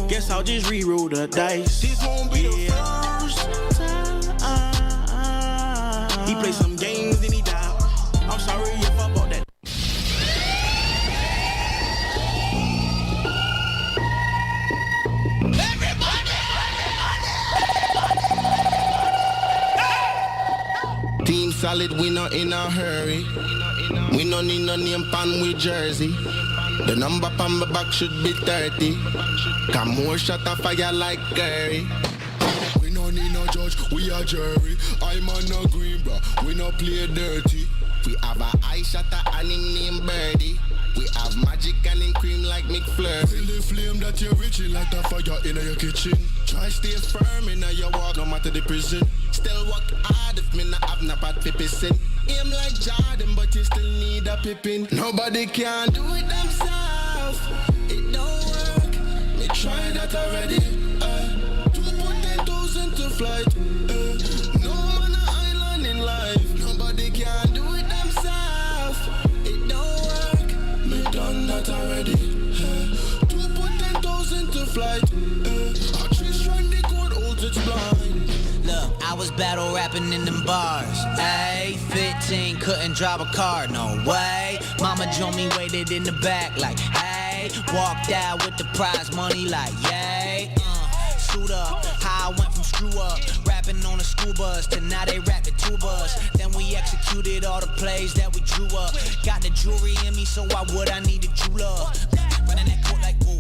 Guess I'll just reroll the dice. This won't be the first time. He played some games and he died. I'm sorry if I bought that. Team solid, we not in a hurry. We no need no name pan with jersey. The number pan my back should be 30. Come more shot of fire like Curry. We no need no judge, we a jury. I'm on no green, bro. We no play dirty. We have a eye shutter and him name Birdie. We have magic and him cream like McFlurry. Feel the flame that you're reaching like a fire in your kitchen. Try stay firm in your walk, no matter the prison. Still work hard if me not have no bad pissing. Aim like Jordan, but you still need a pippin. Nobody can do it themselves. It don't work. Me try that already. To put 10,000 to flight. No man an island in life. Nobody can do it themselves. It don't work. Me done that already. To put 10,000 to flight. I just trying the code holds its blind. Look, I was battle rapping in them bars. Ayy, 15, couldn't drive a car, no way. Mama Joe me waited in the back like, hey. Walked out with the prize money like, yay. Suit up, how I went from screw up, rapping on a school bus to now they rap the tubas. Then we executed all the plays that we drew up. Got the jewelry in me, so why would I need a jeweler? Running that court like, ooh,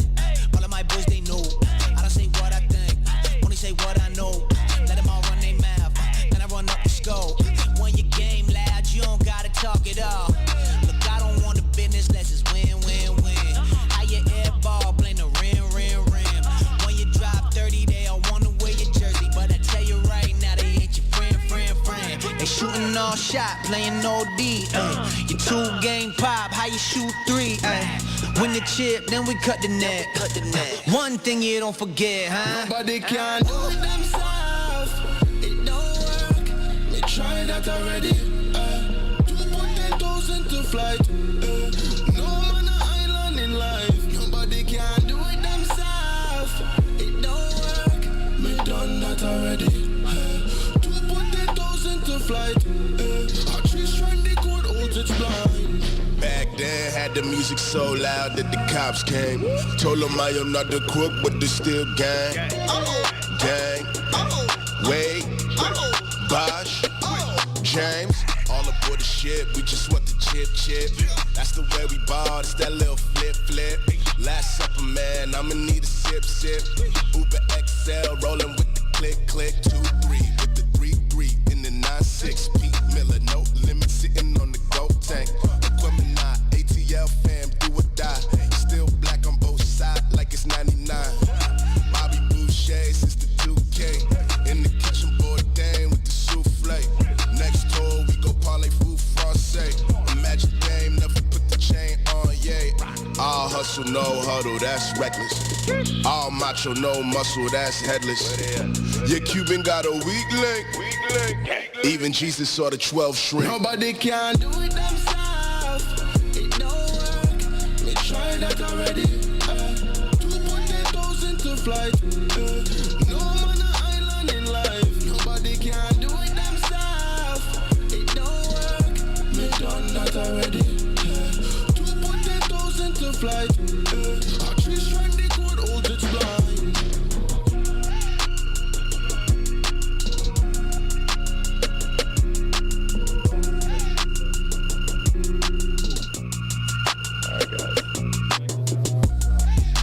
all of my boys they know. I don't say what I think, only say what I know. Let them all run their mouth, then I run up the scope. When your game loud, you don't gotta talk it all. Look, I don't want the business, let's just win, win, win. How you airball, blame the rim, rim, rim. When you drop 30, they all wanna wear your jersey. But I tell you right now, they ain't your friend, friend, friend. They shooting all shot, playing OD. Your 2-game pop, how you shoot 3? Win the chip, then we cut the net. One thing you don't forget, huh? Nobody can do it themselves. It don't work. Me try that already. To put 10,000 to flight. No man an island in life. Nobody can do it themselves. It don't work. Me done that already. To put 10,000 to flight. I just trying the code holds its blind. Back then, had the music so loud that the cops came. Told them I am not the crook, but the still gang. Gang. Wade. Bosh. James. All aboard the ship, we just want the chip. That's the way we ball, it's that little flip. Last supper, man, I'ma need a sip. Uber XL, rolling with the click. 2-3, with the 3-3 in the 9-6. Pete Miller, no limit, sitting on the gold tank. Aquemini, ATL fam, do or die. Still black on both sides, like it's 99. Bobby Boucher, since the 2K. In the kitchen, boy, dang, with the souffle. Next tour, we go parlay food francais. Imagine Dame never put the chain on, yay. All hustle, no huddle, that's reckless. All macho, no muscle, that's headless. Your Cuban got a weak link. Even Jesus saw the 12 shrink. Nobody can do it themselves. It don't work. Me try that already. To put 10,000 to flight. No man an island in life. Nobody can do it themselves. It don't work. Me done that already. To put 10,000 to flight. I just trying the code holds its blind.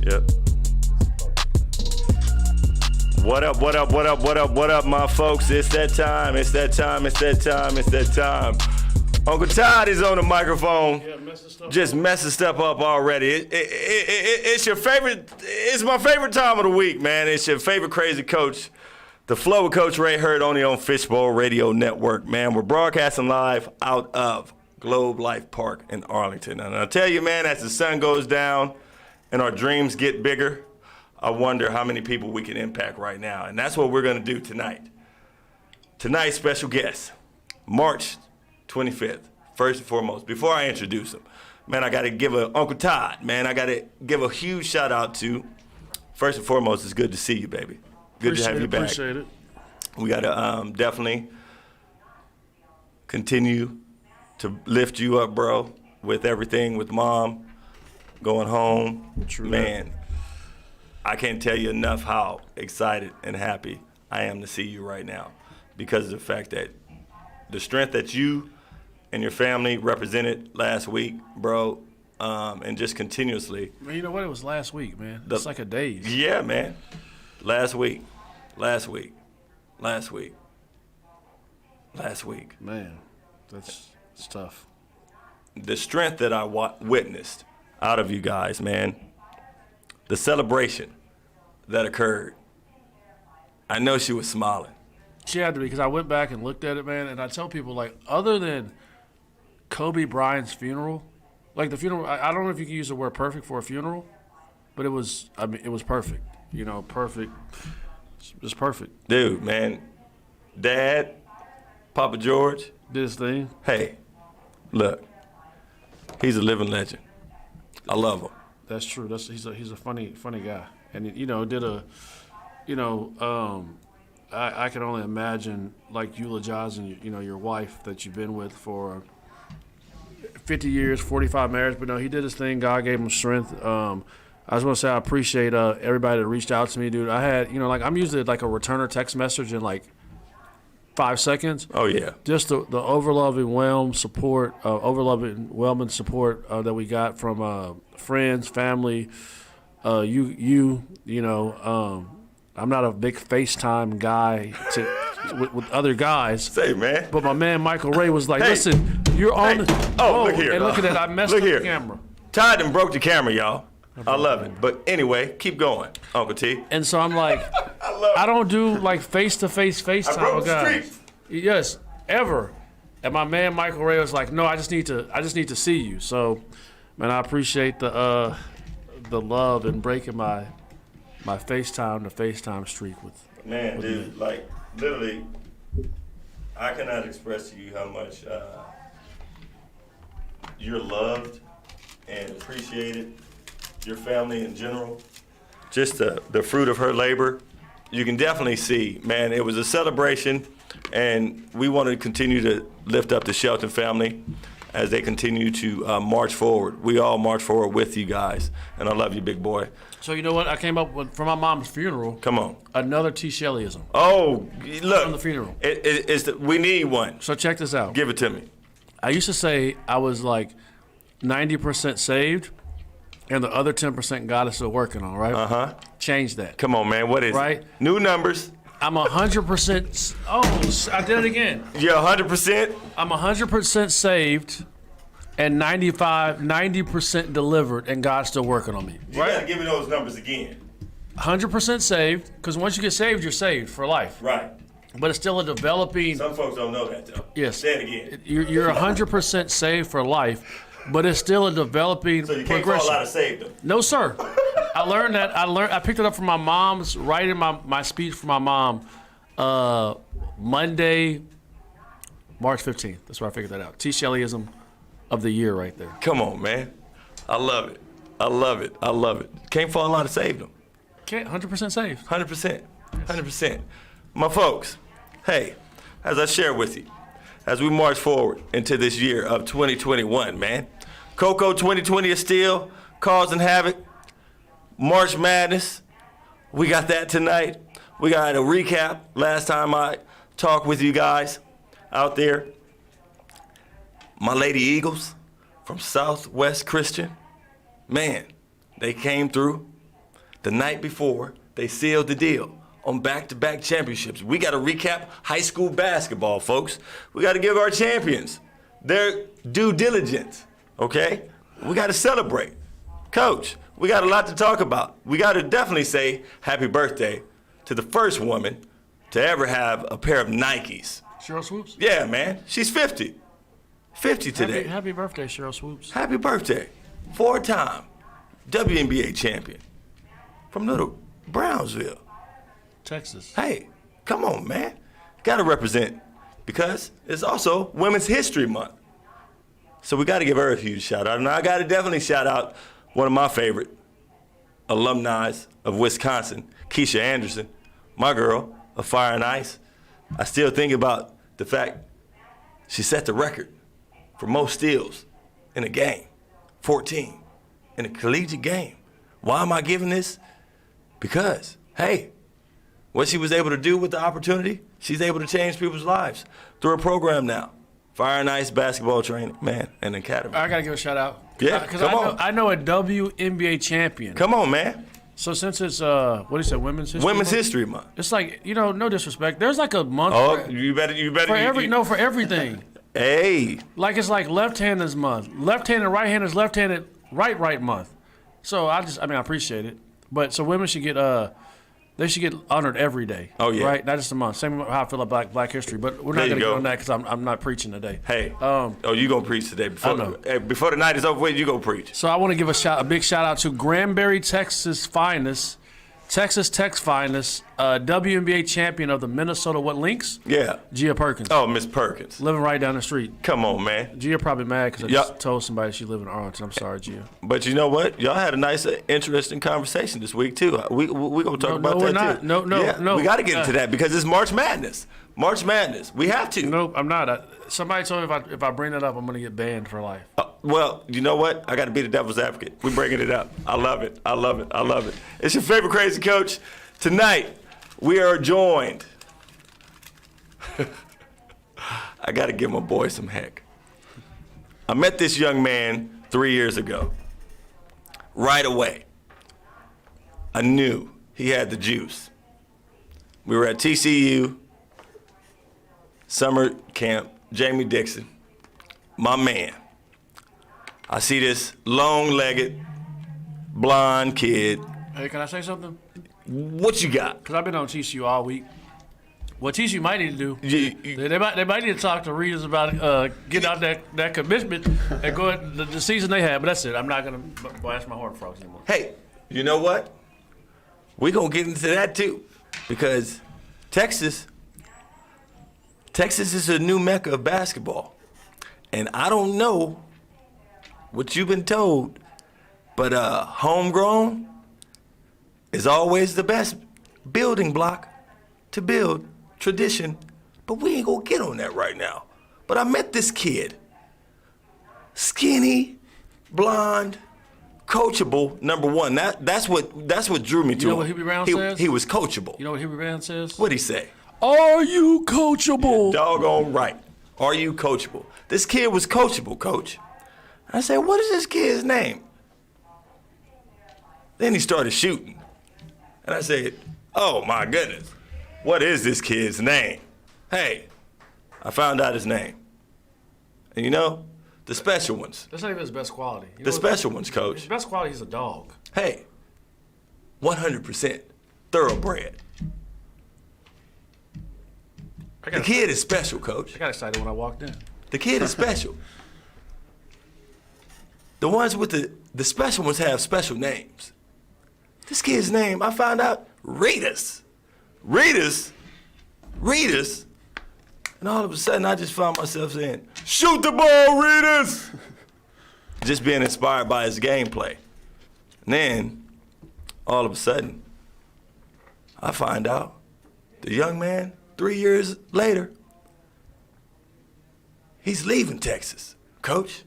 Yep. What up, my folks? It's that time. Uncle Todd is on the microphone. Just messing stuff up already. It's your favorite. It's my favorite time of the week, man. It's your favorite crazy coach. The Flow with Coach Ray heard only on Fishbowl Radio Network, man. We're broadcasting live out of Globe Life Park in Arlington. And I tell you, man, as the sun goes down and our dreams get bigger, I wonder how many people we can impact right now. And that's what we're going to do tonight. Tonight's special guest, March 25th, first and foremost. Before I introduce him, man, I got to give Uncle Todd, man, I got to give a huge shout out to first and foremost, it's good to see you, baby. Good to have you back. Appreciate it. We got to definitely continue to lift you up, bro, with everything with Mom, going home. True. Man, I can't tell you enough how excited and happy I am to see you right now because of the fact that the strength that you and your family represented last week, bro, and just continuously. Man, you know what? It was last week, man. It's like a daze. Yeah, man. Last week. Man, it's tough. The strength that I witnessed out of you guys, man, the celebration that occurred, I know she was smiling. She had to be, because I went back and looked at it, man, and I tell people, like, other than Kobe Bryant's funeral, like the funeral, I don't know if you can use the word perfect for a funeral, but it was perfect. You know, perfect. It was perfect. Dude, man, Dad, Papa George. Did his thing. Hey, look, he's a living legend. I love him. That's true. He's a funny guy, and I can only imagine like eulogizing your wife that you've been with for 50 years, 45 marriages. But no, he did his thing. God gave him strength. I just want to say I appreciate everybody that reached out to me, dude. I had I'm usually like a returner text message in like 5 seconds. Oh yeah. Just the overwhelming support that we got from friends, family. I'm not a big FaceTime guy with other guys. Say, man. But my man Michael Ray was like, Hey. "Listen, you're on the." Oh, look here. And look at that! I messed Look up here. the camera. Todd done broke the camera, y'all. I love it. But anyway, keep going, Uncle T. And so I'm like, I don't do like face-to-face FaceTime broke with the guys. streak. Yes, ever. And my man Michael Ray was like, "No, I just need to see you." So, man, I appreciate the love and breaking my FaceTime to FaceTime streak with. Man, dude, like literally, I cannot express to you how much you're loved and appreciated. Your family in general, just the fruit of her labor. You can definitely see, man, it was a celebration, and we want to continue to lift up the Shelton family as they continue to march forward. We all march forward with you guys, and I love you, big boy. So you know what? I came up with, for my mom's funeral, Come on. another T. Shelleyism. Oh, look. From the funeral. We need one. So check this out. Give it to me. I used to say I was like 90% saved, and the other 10% God is still working on, right? Uh-huh. Change that. Come on, man. What is Right. it? New numbers. I'm 100%. Oh, I did it again. You're 100%. I'm 100% saved, and 90% delivered, and God's still working on me. You gotta give me those numbers again. 100% saved, because once you get saved, you're saved for life. Right. But it's still a developing. Some folks don't know that, though. Yes. Say it again. You're 100% saved for life, but it's still a developing So you can't progression. fall out of saved them. No, sir. I learned that. I picked it up from my mom's, writing my speech for my mom, Monday, March 15th. That's where I figured that out. T. Shelleyism of the year right there. Come on, man. I love it. I love it. I love it. Can't fall out of saved them. Okay, 100% saved. 100%. 100%. My folks, hey, as I share with you, as we march forward into this year of 2021, man, Coco 2020 is still causing havoc. March Madness, we got that tonight. We got a recap last time I talked with you guys out there. My Lady Eagles from Southwest Christian, man, they came through. The night before, they sealed the deal on back-to-back championships. We got to recap high school basketball, folks. We got to give our champions their due diligence, okay? We got to celebrate. Coach, we got a lot to talk about. We got to definitely say happy birthday to the first woman to ever have a pair of Nikes. Cheryl Swoops. Yeah, man, she's 50. 50 today. Happy birthday, Cheryl Swoops. Happy birthday. 4-time WNBA champion from Little Brownsville. Texas. Hey, come on, man. Got to represent because it's also Women's History Month. So we got to give her a huge shout out. And I got to definitely shout out one of my favorite alumni of Wisconsin, Keisha Anderson, my girl of Fire and Ice. I still think about the fact she set the record for most steals in a game, 14, in a collegiate game. Why am I giving this? Because, hey, what she was able to do with the opportunity, she's able to change people's lives through her program now. Fire and Ice basketball training, man, and academy. I got to give a shout out. Yeah, come on. I know a WNBA champion. Come on, man. So since it's, what do you say, Women's History Women's Month? History Month. It's like, no disrespect. There's like a month Oh, you better. for everything. Hey, Like it's like left-handers month. Left-handed, right-handers, left-handed, right month. So I appreciate it. But so women should get they should get honored every day. Oh, yeah. Right? Not just a month. Same how I feel about Black History. But we're not There you going to go. get on that because I'm not preaching today. hey. You gonna preach today? Before the night is over with, you gonna preach. So I want to give a big shout out to Granbury, Texas finest, Texas Tech's finest, WNBA champion of the Minnesota Lynx, Yeah. Gia Perkins. Oh, Miss Perkins. Living right down the street. Come on, man. Gia probably mad because I Yup. just told somebody she lived in Arlington. I'm sorry, Gia. But you know what? Y'all had a nice, interesting conversation this week too. We gonna talk about we're that not. too. No, Yeah, no. We got to get into that because it's March Madness. March Madness. We have to. Nope, I'm not. Somebody told me if I bring that up, I'm going to get banned for life. Well, you know what? I got to be the devil's advocate. We're bringing it up. I love it. I love it. I love it. It's your favorite crazy coach. Tonight, we are joined. I got to give my boy some heck. I met this young man 3 years ago. Right away, I knew he had the juice. We were at TCU, summer camp, Jamie Dixon, my man. I see this long-legged, blonde kid. Hey, can I say something? What you got? Because I've been on TCU all week. What TCU might need to do, they might need to talk to readers about getting out that commitment and go the season they had. But that's it. I'm not going to blast my Horned Frogs anymore. Hey, you know what? We're going to get into that too. Because Texas is a new mecca of basketball. And I don't know what you've been told, but homegrown is always the best building block to build tradition. But we ain't gonna get on that right now. But I met this kid, skinny, blonde, coachable. Number one, that's what drew me to him. You know what Hubie Brown says? He was coachable. You know what Hubie Brown says? What'd he say? Are you coachable? Doggone right. Are you coachable? This kid was coachable, coach. I said, what is this kid's name? Then he started shooting. And I said, oh my goodness, what is this kid's name? Hey, I found out his name. And you know, the special ones. That's not even his best quality. You The know special ones, coach. His best quality is a dog. Hey, 100% thoroughbred. The kid is special, coach. I got excited when I walked in. The kid is special. The ones with the special ones have special names. This kid's name, I found out, Ritas. And all of a sudden, I just found myself saying, shoot the ball, Ritas! Just being inspired by his gameplay. And then, all of a sudden, I find out the young man, 3 years later, he's leaving Texas, coach.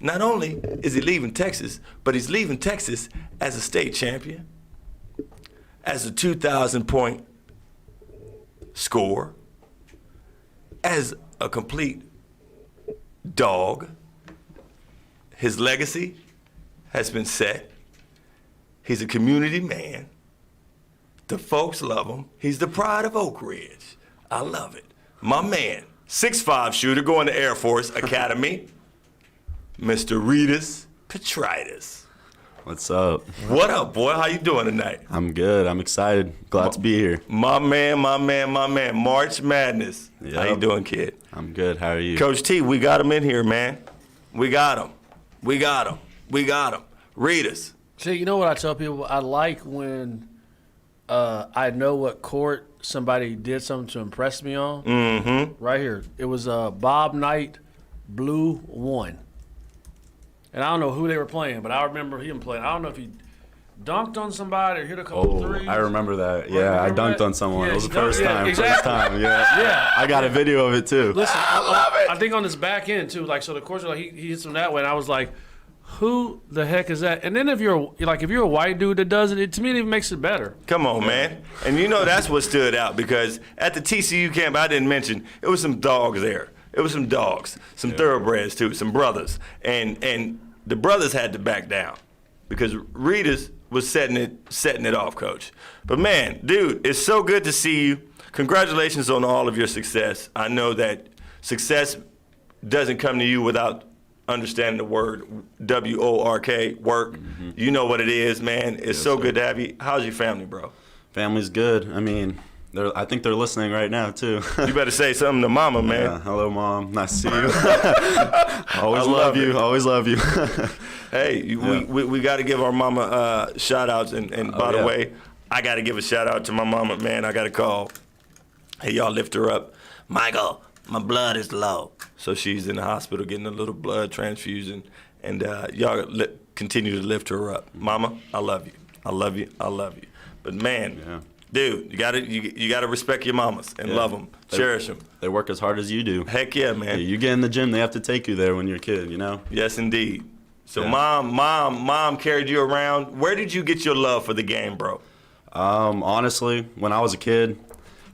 Not only is he leaving Texas, but he's leaving Texas as a state champion, as a 2,000-point scorer, as a complete dog. His legacy has been set. He's a community man. The folks love him. He's the pride of Oak Ridge. I love it. My man, 6'5" shooter going to Air Force Academy, Mr. Ritas Petritis. What's up? What up, boy? How you doing tonight? I'm good. I'm excited. Glad to be here. My man. March Madness. Yep. How you doing, kid? I'm good. How are you? Coach T, we got him in here, man. We got him. Ritas. See, you know what I tell people? I like when I know what court somebody did something to impress me on. Mm-hmm. Right here. It was Bob Knight, Blue 1. And I don't know who they were playing, but I remember him playing. I don't know if he dunked on somebody or hit a couple threes. I remember that. Yeah, I Remember dunked that? on someone. Yeah, It was he the first dunked- yeah, time. exactly. First time. Yeah. Yeah. I got a video of it too. Listen, I think on this back end too, like so the course, like he hits him that way, and I was like, who the heck is that? And then if you're a white dude that does it, to me it even makes it better. Come on, man. And you know that's what stood out because at the TCU camp, I didn't mention, it was some dogs there. It was some dogs, some thoroughbreds too, some brothers. And the brothers had to back down because Reedus was setting it off, Coach. But man, dude, it's so good to see you. Congratulations on all of your success. I know that success doesn't come to you without understanding the word W-O-R-K, work. Mm-hmm. You know what it is, man. It's so sir. good to have you. How's your family, bro? Family's good. I mean, I think they're listening right now too. You better say something to mama, man. Yeah. Hello, Mom. Nice to see you. Always I love love you. it. Always love you. Hey, we got to give our mama shout outs. And by the yeah. way, I got to give a shout out to my mama, man. I got to call. Hey, y'all lift her up. Michael, my blood is low. So she's in the hospital getting a little blood transfusion. And y'all continue to lift her up. Mama, I love you. I love you. I love you. But man, Yeah. dude, you gotta respect your mamas and love them. Cherish them. They work as hard as you do. Heck yeah, man. Yeah, you get in the gym, they have to take you there when you're a kid, you know? Yes, indeed. So Yeah. mom carried you around. Where did you get your love for the game, bro? Honestly, when I was a kid,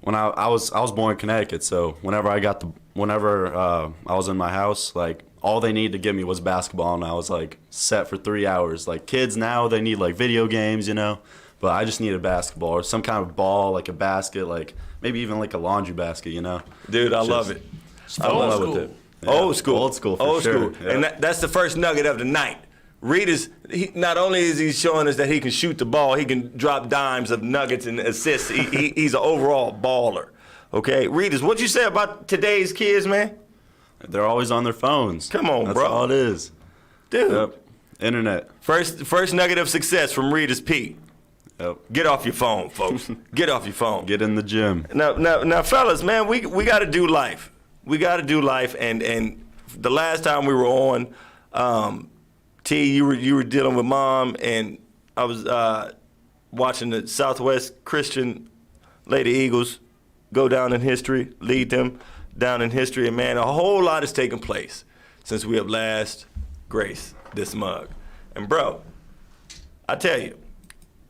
when I was born in Connecticut, so whenever I was in my house, like all they needed to give me was basketball, and I was like set for 3 hours. Like kids now, they need like video games, you know, but I just needed basketball or some kind of ball, like a basket, like maybe even like a laundry basket, you know. Dude, I Just- love it. Just fell in love with it. Yeah. Old school. Old school, for Old sure. school. Yeah. And that's the first nugget of the night. Reedus, not only is he showing us that he can shoot the ball, he can drop dimes of nuggets and assists. He's an overall baller. Okay, Reedus, what'd you say about today's kids, man? They're always on their phones. Come on, That's bro. all it is. Dude, Yep. Internet. first nugget of success from Reedus P. Yep. Get off your phone, folks. Get off your phone. Get in the gym. Now, fellas, man, we got to do life. We got to do life. And the last time we were on, T, you were dealing with Mom, and I was watching the Southwest Christian Lady Eagles go down in history, lead them down in history. And man, a whole lot has taken place since we have last graced this mug. And bro, I tell you,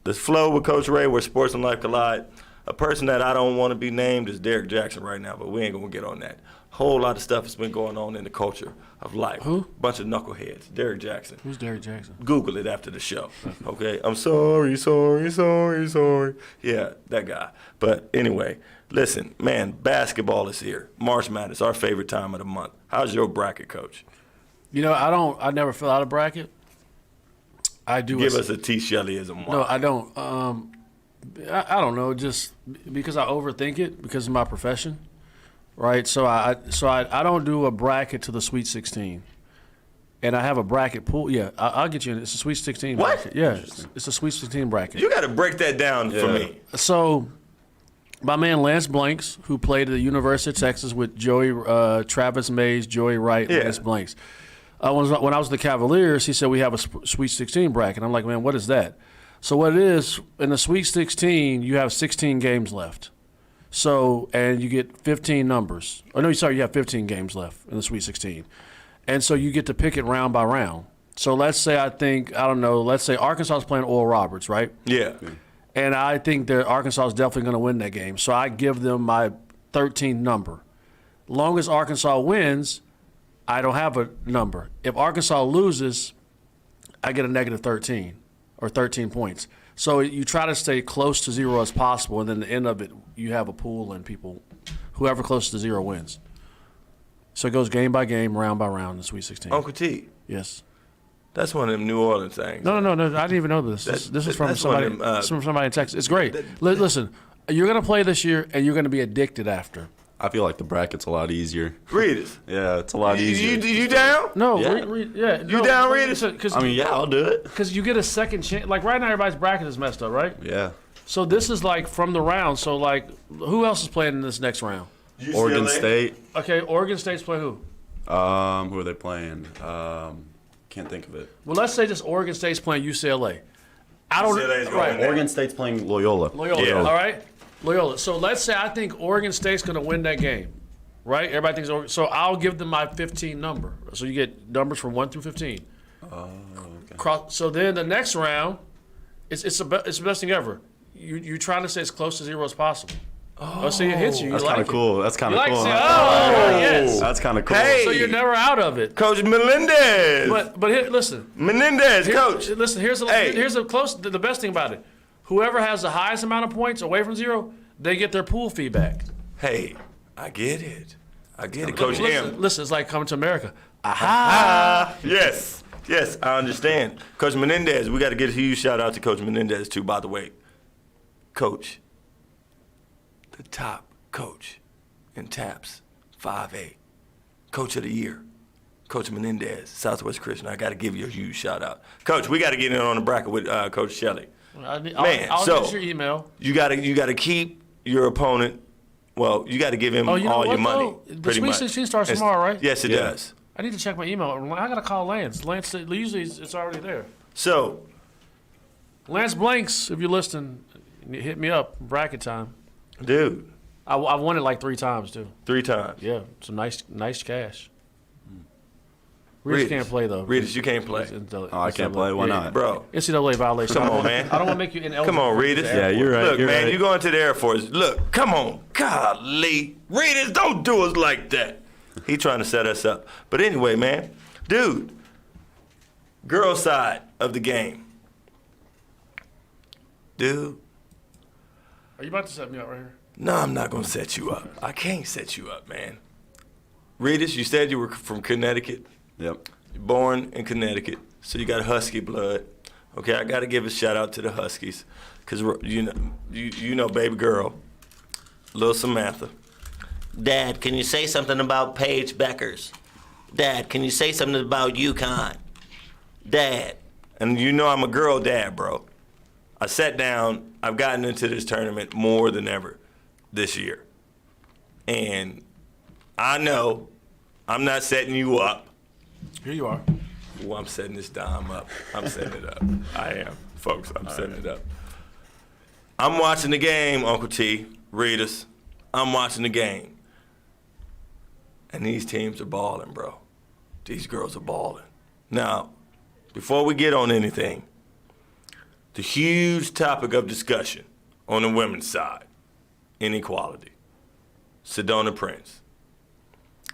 this flow with Coach Ray, where sports and life collide. A person that I don't want to be named is Derek Jackson right now, but we ain't gonna get on that. Whole lot of stuff has been going on in the culture of life. Who? Bunch of knuckleheads. Derek Jackson. Who's Derek Jackson? Google it after the show. Okay? I'm sorry. Yeah, that guy. But anyway, listen, man, basketball is here. March Madness, our favorite time of the month. How's your bracket, Coach? You know, I never fill out a bracket. I do. Give us a T. Shelleyism. No, I don't. I don't know. Just because I overthink it because of my profession, right? So I don't do a bracket to the Sweet 16, and I have a bracket pool. Yeah, I'll get you in. It's a Sweet 16 What? bracket. Yeah, it's a Sweet 16 bracket. You got to break that down for me. So, my man Lance Blanks, who played at the University of Texas with Travis Mays, Joey Wright, Yeah. Lance Blanks. When I was with the Cavaliers, he said we have a Sweet 16 bracket. I'm like, man, what is that? So what it is, in the Sweet 16, you have 16 games left. So, and you get 15 numbers. Oh, no, sorry, you have 15 games left in the Sweet 16. And so you get to pick it round by round. So let's say let's say Arkansas is playing Oral Roberts, right? Yeah. And I think that Arkansas is definitely going to win that game. So I give them my 13th number. Long as Arkansas wins, I don't have a number. If Arkansas loses, I get a negative 13 or 13 points. So you try to stay close to zero as possible, and then at the end of it, you have a pool and whoever closest to zero wins. So it goes game by game, round by round in the Sweet 16. Uncle T, Yes. that's one of them New Orleans things. No, I didn't even know this. This is from that's one somebody, of them, this is from somebody in Texas. It's great. Listen, you're going to play this year, and you're going to be addicted after. I feel like the bracket's a lot easier. Reedus. Yeah, it's a lot easier. You down? No, Yeah. you down, Reed? I mean, yeah, I'll do it. Because you get a second chance. Like right now, everybody's bracket is messed up, right? Yeah. So this is like from the round. So like, who else is playing in this next round? Oregon State. Okay, Oregon State's playing who? Who are they playing? Can't think of it. Well, let's say just Oregon State's playing UCLA. I don't. UCLA's going Right. there. Oregon State's playing Loyola. Loyola. Yeah. All right. Loyola. So let's say I think Oregon State's going to win that game, right? Everybody thinks Oregon. So I'll give them my 15 number. So you get numbers from 1 through 15. Oh, okay. So then the next round, it's the best thing ever. You're trying to stay as close to 0 as possible. Oh, so it hits you. That's You kind like of cool. That's kind You of like cool. it. Oh, yes. That's kind of cool. Hey. So you're never out of it. Coach Menendez. But here, listen. Menendez, coach. Listen. Here's Hey. the best thing about it. Whoever has the highest amount of points away from 0, they get their pool fee back. Hey, I get it. Coach M. Listen, it's like coming to America. Yes, I understand. Coach Menendez, we got to get a huge shout out to Coach Menendez too, by the way. Coach, the top coach in TAPS 5A, Coach of the Year, Coach Menendez, Southwest Christian. I got to give you a huge shout out. Coach, we got to get in on the bracket with Coach Shelley. I'll so get your email. You got to keep your opponent. Well, you got to give him Oh, you know all what, your money. though? The Pretty Sweet much. 16 starts It's- tomorrow, right? Yes, it Yeah. does. I need to check my email. I gotta call Lance. Lance, usually it's already there. So, Lance Blanks, if you're listening, hit me up. Bracket time. dude, I won it like 3 times too. 3 times. Yeah, some nice cash. Reedus can't play though. Reedus, you can't play. Oh, I can't play. Why not? Bro, NCAA violation. Come on, man. I don't want to make you ineligible. come on, for Reedus. the Yeah, airport. you're right. Look, you're man, right. you going to the Air Force. Look, come on. Golly. Reedus, don't do us like that. He trying to set us up. But anyway, man, dude, girl side of the game. Dude, Are you about to set me up right here? no, I'm not going to set you up. I can't set you up, man. Reedus, you said you were from Connecticut. Yep. You're born in Connecticut, so you got Husky blood. Okay, I got to give a shout out to the Huskies, cause you know, baby girl, little Samantha. Dad, can you say something about Paige Beckers? Dad, can you say something about UConn? Dad, and you know I'm a girl dad, bro. I sat down. I've gotten into this tournament more than ever this year, and I know I'm not setting you up. Here you are. Well, I'm setting this dime up. I'm setting it up. I am, folks. I'm setting it up. I'm watching the game, Uncle T, Reedus. I'm watching the game. And these teams are balling, bro. These girls are balling. Now, before we get on anything, the huge topic of discussion on the women's side, inequality. Sedona Prince,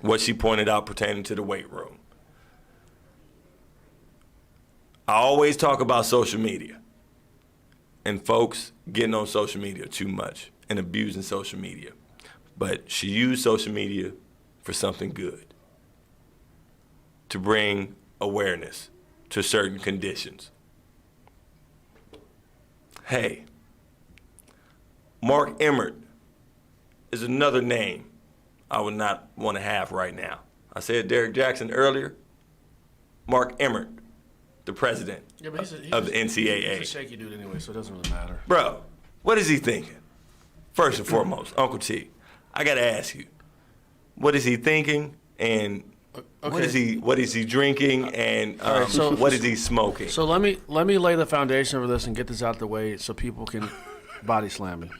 what she pointed out pertaining to the weight room. I always talk about social media and folks getting on social media too much and abusing social media. But she used social media for something good, to bring awareness to certain conditions. Hey, Mark Emmert is another name I would not want to have right now. I said Derek Jackson earlier. Mark Emmert, the president Yeah, but of the He's NCAA. a shaky dude anyway, so it doesn't really matter. Bro, what is he thinking? First and foremost, Uncle T, I gotta ask you, what is he thinking, and what is he drinking, and so- what is he smoking? So let me lay the foundation for this and get this out the way so people can body slam me.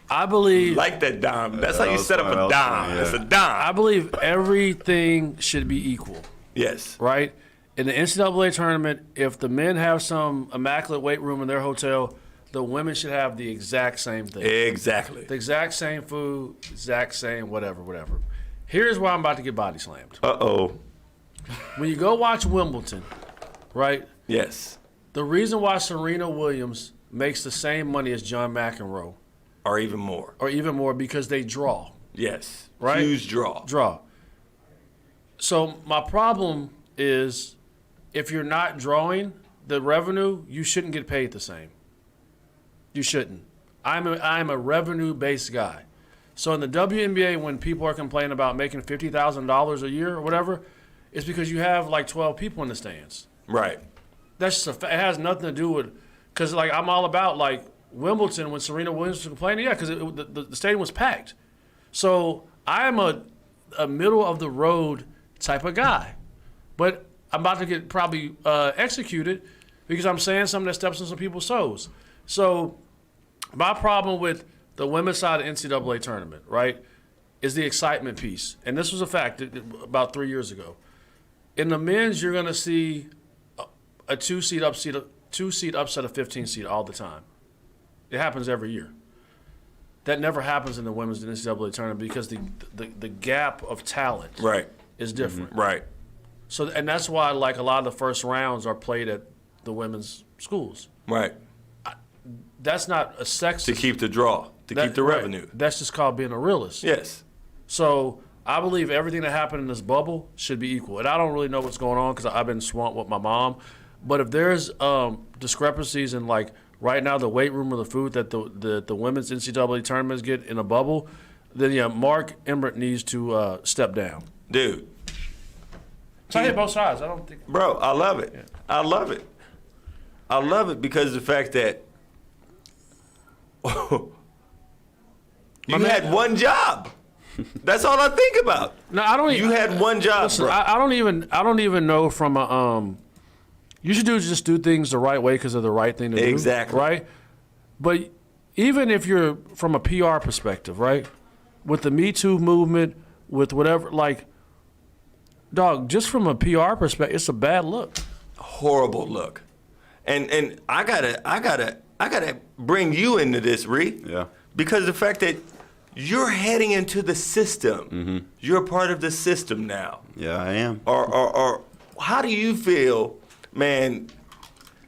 I believe Like that dime. That's how you was set up fine. a That was dime. fine, It's a yeah. dime. I believe everything should be equal, Yes. right? In the NCAA tournament, if the men have some immaculate weight room in their hotel, the women should have the exact same thing. Exactly. The exact same food, exact same whatever. Here's why I'm about to get body slammed. Uh-oh. When you go watch Wimbledon, right? Yes. The reason why Serena Williams makes the same money as John McEnroe, Or even more. or even more, because they draw. Yes. Right? Huge draw. So my problem is, if you're not drawing the revenue, you shouldn't get paid the same. You shouldn't. I'm a revenue-based guy. So in the WNBA, when people are complaining about making $50,000 a year or whatever, it's because you have like 12 people in the stands. Right. That's just it has nothing to do with, because like I'm all about like Wimbledon when Serena Williams was complaining, yeah, because the stadium was packed. So I'm a middle of the road type of guy, but I'm about to get probably executed because I'm saying something that steps on some people's toes. So my problem with the women's side of the NCAA tournament, right, is the excitement piece. And this was a fact about 3 years ago. In the men's, you're going to see a two-seed upset of 15-seed all the time. It happens every year. That never happens in the women's NCAA tournament because the gap of talent is different. Right. So, and that's why like a lot of the first rounds are played at the women's schools. Right. That's not a sexist. To keep the draw, keep the revenue. That's just called being a realist. Yes. So I believe everything that happened in this bubble should be equal. And I don't really know what's going on because I've been swamped with my mom. But if there's discrepancies in like right now the weight room or the food that the women's NCAA tournaments get in a bubble, then yeah, Mark Emmert needs to step down. Dude. So I hit both sides. I don't think. Bro, I love it. Yeah. I love it. I love it because of the fact that you had one job. That's all I think about. No, I don't. You had one job, listen, bro. I don't even know from a. You should just do things the right way because they're the right thing to do. Exactly. Right. But even if you're from a PR perspective, right, with the Me Too movement, with whatever, like, dog, just from a PR perspective, it's a bad look. Horrible look. And I gotta bring you into this, Ree. Yeah. Because the fact that you're heading into the system. Mm-hmm. You're a part of the system now. Yeah, I am. Or how do you feel, man?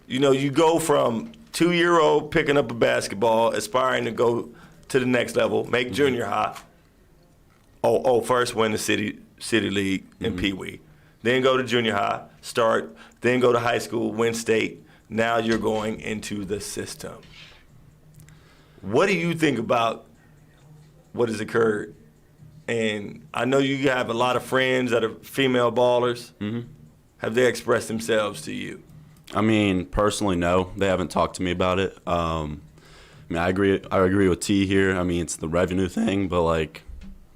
You know, you go from 2-year-old picking up a basketball, aspiring to go to the next level, make junior high. First win the city league in Pee Wee. Then go to junior high, start, then go to high school, win state. Now you're going into the system. What do you think about what has occurred? And I know you have a lot of friends that are female ballers. Mm-hmm. Have they expressed themselves to you? I mean, personally, no. They haven't talked to me about it. I mean, I agree with T here. I mean, it's the revenue thing, but like,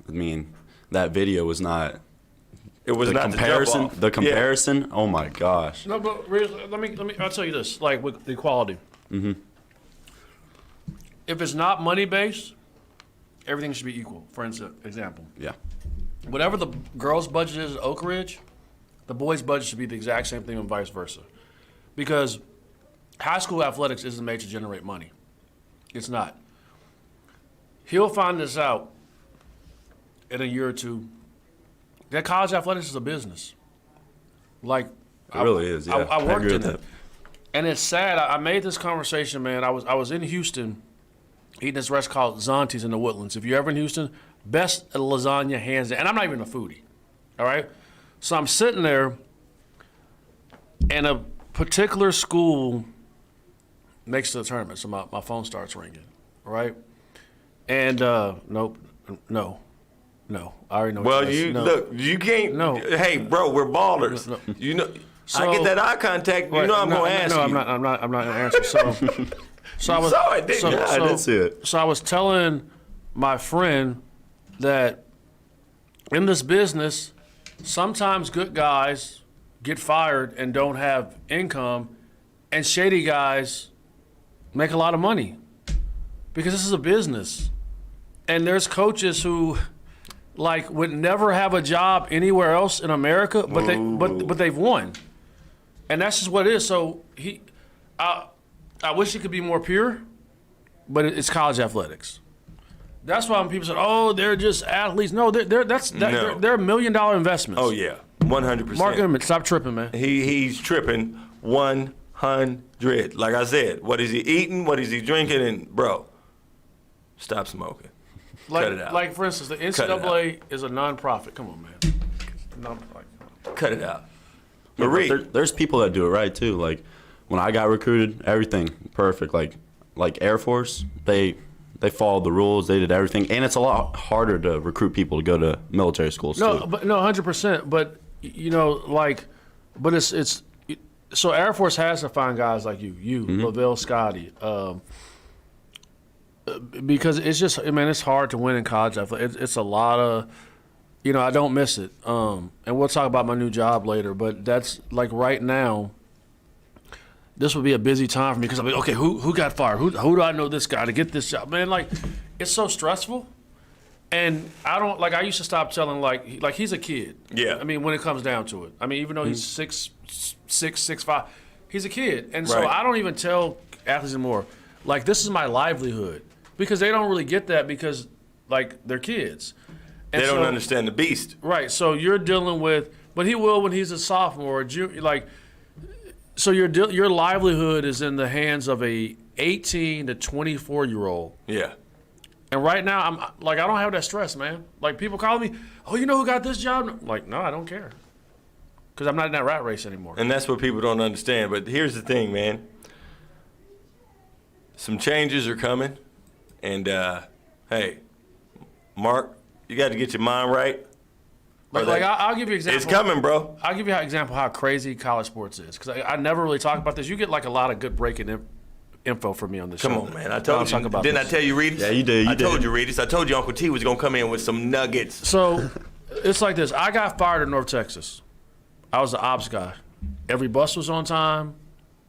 I mean, that video was not. It was the not comparison. The the comparison. Oh my gosh. No, but let me. I'll tell you this. Like with the equality. Mm-hmm. If it's not money based, everything should be equal. For example. Yeah. Whatever the girls' budget is at Oak Ridge, the boys' budget should be the exact same thing and vice versa. Because high school athletics isn't made to generate money. It's not. He'll find this out in a year or two. That college athletics is a business. Like, It really is. Yeah. I worked agree in with it. And it's sad. I made this conversation, man. I was in Houston eating this restaurant called Zonti's in the Woodlands. If you're ever in Houston, best lasagna hands down. And I'm not even a foodie. All right? So I'm sitting there, and a particular school makes the tournament. So my phone starts ringing, right? And nope, no. I already know. Well, look, you can't. No. Hey, bro, we're ballers. No. You know, So- I get that eye contact. You know, I'm gonna ask you. No, I'm not gonna answer. So I was. saw it, didn't you? I did see it. So I was telling my friend that in this business, sometimes good guys get fired and don't have income, and shady guys make a lot of money because this is a business. And there's coaches who, like, would never have a job anywhere else in America, but they've won, and that's just what it is. So I wish it could be more pure, but it's college athletics. That's why when people say, "Oh, they're just athletes," no, they're $1 million investments. Oh yeah, 100%. Mark Emmert, stop tripping, man. He's tripping 100. Like I said, what is he eating? What is he drinking? And bro, stop smoking. Cut it out. Like for instance, the NCAA is a nonprofit. Come on, man. Cut it out. Yeah, Marie, but there's people that do it right too. Like when I got recruited, everything perfect. Like Air Force, they followed the rules. They did everything, and it's a lot harder to recruit people to go to military schools too. 100%. But you know, but it's so Air Force has to find guys like you, Lavelle Scotty, because it's just, man, it's hard to win in college. It's a lot of, I don't miss it. And we'll talk about my new job later. But that's like right now, this would be a busy time for me because I'm like, okay, who got fired? Who do I know this guy to get this job? Man, like, it's so stressful. And I used to stop telling, like he's a kid. Yeah. I mean, when it comes down to it. I mean, even though he's 6'5", he's a kid. And so Right. I don't even tell athletes anymore, like, this is my livelihood. Because they don't really get that because, like, they're kids. And They don't so- understand the beast. Right. So you're dealing with, but he will when he's a sophomore or junior. Like, so your livelihood is in the hands of a 18 to 24-year-old. Yeah. And right now, I'm like, I don't have that stress, man. Like, people call me, oh, you know who got this job? I'm like, no, I don't care. Because I'm not in that rat race anymore. And that's what people don't understand. But here's the thing, man. Some changes are coming. And, hey, Mark, you got to get your mind right. I'll give you an example. It's coming, bro. I'll give you an example how crazy college sports is. Because I never really talk about this. You get, like, a lot of good breaking info from me on this show. Come on, man. I told you. Didn't I tell you, Reedus? Yeah, you did. I told you, Reedus. I told you Uncle T was going to come in with some nuggets. So it's like this. I got fired in North Texas. I was the ops guy. Every bus was on time.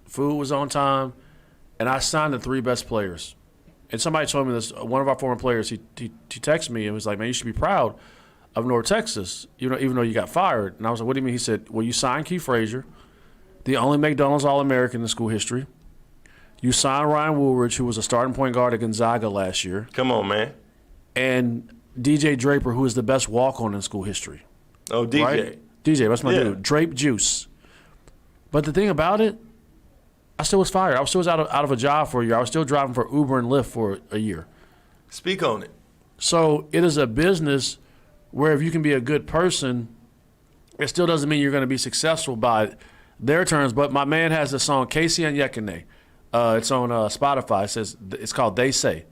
Food was on time. And I signed the 3 best players. And somebody told me this. One of our former players, he texted me and was like, man, you should be proud of North Texas, even though you got fired. And I was like, what do you mean? He said, well, you signed Keith Frazier, the only McDonald's All-American in school history. You signed Ryan Woolridge, who was a starting point guard at Gonzaga last year. Come on, man. And DJ Draper, who is the best walk-on in school history. Oh, DJ. Right? DJ, that's my Yeah. dude. Drape Juice. But the thing about it, I still was fired. I was still out of a job for a year. I was still driving for Uber and Lyft for a year. Speak on it. So it is a business where if you can be a good person, it still doesn't mean you're going to be successful by their terms. But my man has a song, Casey and Yekene. It's on Spotify. It's called They Say.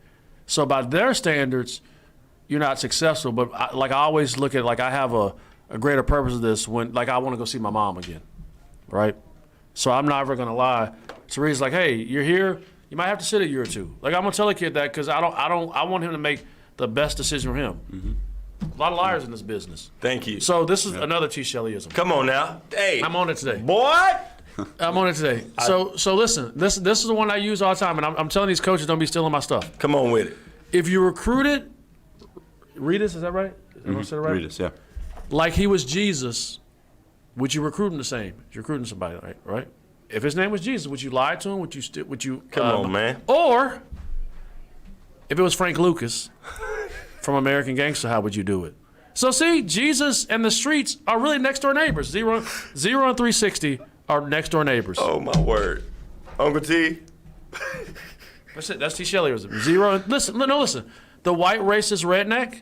So by their standards, you're not successful. But I always look at it like I have a greater purpose of this when, like, I want to go see my mom again, right? So I'm not ever going to lie. Teresa's like, hey, you're here. You might have to sit a year or two. Like, I'm going to tell a kid that because I want him to make the best decision for him. Mm-hmm. A lot of liars in this business. Thank you. So this is another T. Shelleyism. Come on now. Hey. I'm on it today. Boy. I'm on it today. So listen, this is the one I use all the time, and I'm telling these coaches, don't be stealing my stuff. Come on with it. If you recruited, Reedus, is that right? Everyone said it right? Reedus, yeah. Like he was Jesus, would you recruit him the same? You're recruiting somebody, right? If his name was Jesus, would you lie to him? Would you? Come on, man. Or if it was Frank Lucas from American Gangster, how would you do it? So see, Jesus and the streets are really next door neighbors. 0 and 360 are next door neighbors. Oh, my word. Uncle T. That's it. That's T. Shelleyism. 0. Listen. The white racist redneck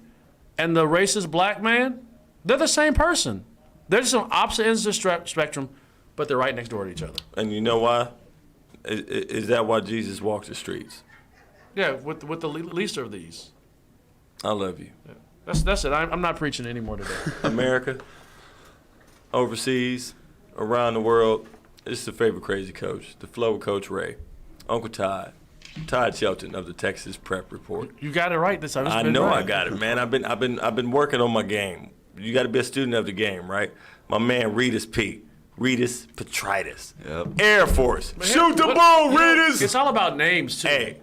and the racist black man, they're the same person. They're just on opposite ends of the spectrum, but they're right next door to each other. And you know why? Is that why Jesus walked the streets? Yeah, with the least of these. I love you. Yeah. That's it. I'm not preaching anymore today. America, overseas, around the world, this is the favorite crazy coach, the flow of Coach Ray, Uncle Todd Shelton of the Texas Prep Report. You got it right this time. I know I got it, man. I've been working on my game. You got to be a student of the game, right? My man Reedus Petritus, Yep. Air Force. Shoot the ball, Reedus. It's all about names too. Hey,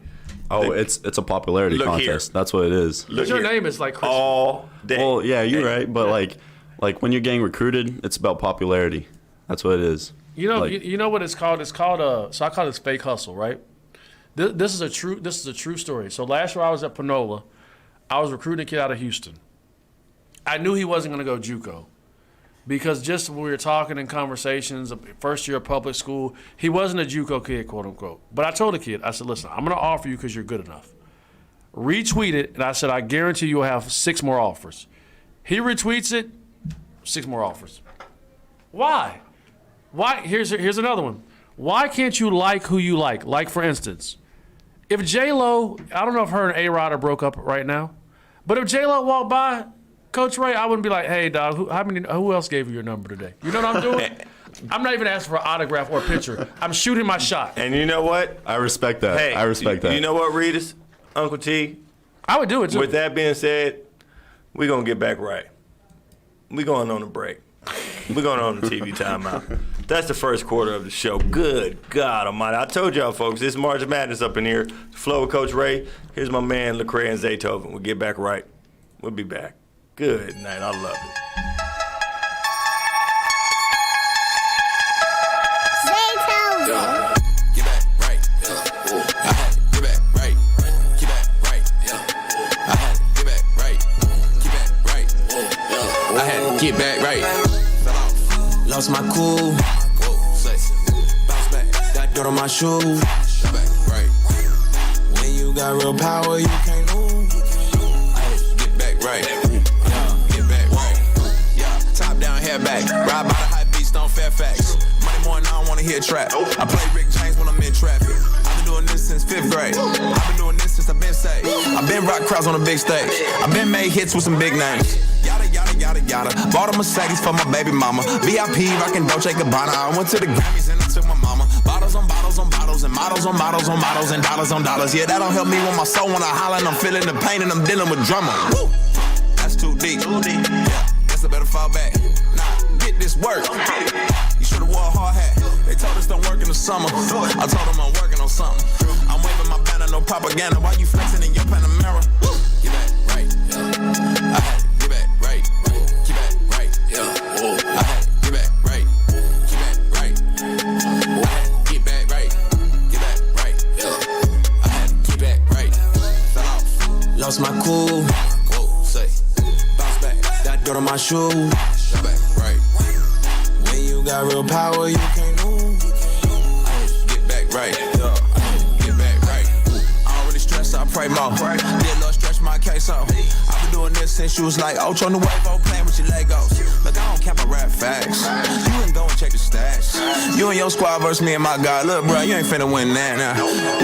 Oh, it's a popularity Look contest. here. That's what it is. look your here. name is like Chris. all day. Well, yeah, you're Hey, right, but like when you're getting recruited, it's about popularity. That's what it is. You know, like- you know what it's called? It's called so I call it fake hustle, right? This is a true story. So last year I was at Panola. I was recruiting a kid out of Houston. I knew he wasn't going to go JUCO because just when we were talking in conversations, first year of public school, he wasn't a JUCO kid, quote unquote. But I told the kid, I said, listen, I'm going to offer you because you're good enough. Retweet it, and I said, I guarantee you'll have 6 more offers. He retweets it, 6 more offers. Why? Here's another one. Why can't you like who you like? Like, for instance, if J-Lo, I don't know if her and A-Rod are broke up right now, but if J-Lo walked by, Coach Ray, I wouldn't be like, hey, dog, who else gave you your number today? You know what I'm doing? I'm not even asking for an autograph or a picture. I'm shooting my shot. And you know what? I respect that. Hey, I respect that. You know what, Reedus? Uncle T, I would do it, too. with that being said, we're going to get back right. We're going on a break. We're going on a TV timeout. That's the first quarter of the show. Good God Almighty! I told y'all, folks, it's March Madness up in here. Flow with Coach Ray. Here's my man Lecrae and Zaytoven. We'll get back right. We'll be back. Good night. I love it. Get back right, yeah. I had to get back right. Get back right, yeah. I had to get back right. Get back right, yeah. I had to get back right. Lost my cool. Bounce back. Got dirt on my shoes. Get back right. When you got real power, you can't lose. I had to get back right. Yeah, get back right. Yeah, top down, hair back. Ride by the high beast on Fairfax. Money more than I don't wanna hear trap. I play Rick James when I'm in traffic. I've been doing this since 5th grade. I've been doing this since I've been saved. I've been rock crowds on the big stage. I've been made hits with some big names. Yada, yada, yada, yada. Bought a Mercedes for my baby mama. VIP rockin' Dolce Gabbana. I went to the Grammys and I took my mama. Bottles on bottles on bottles and models on models on models and dollars on dollars. Yeah, that don't help me when my soul wanna holler and I'm feeling the pain and I'm dealing with drama. Woo! That's too deep. Yeah, guess I better fall back. Nah, get this work. You should've wore a hard hat. They told us don't work in the summer. I told them I'm working on something. I'm waving my banner, no propaganda. Why you flexing in your Panamera? Get back right, yeah. I had to get back right. Get back right, yeah. I had to get back right. Get back right. I had to get back right. Get back right, yeah. I had to get back right. Fell off. Lost my cool. Whoa, say. Bounce back. Got dirt on my shoes. Get back right. When you got real power, you can't lose. Get back right, yeah. Get back right. I don't really stress, I pray more. Did Lord stretch my case out. I've been doing this since you was like Ultra on the wave, playing with your Legos. Look, I don't care about rap facts. You can go and check the stats. You and your squad versus me and my guy. Look, bro, you ain't finna win that now.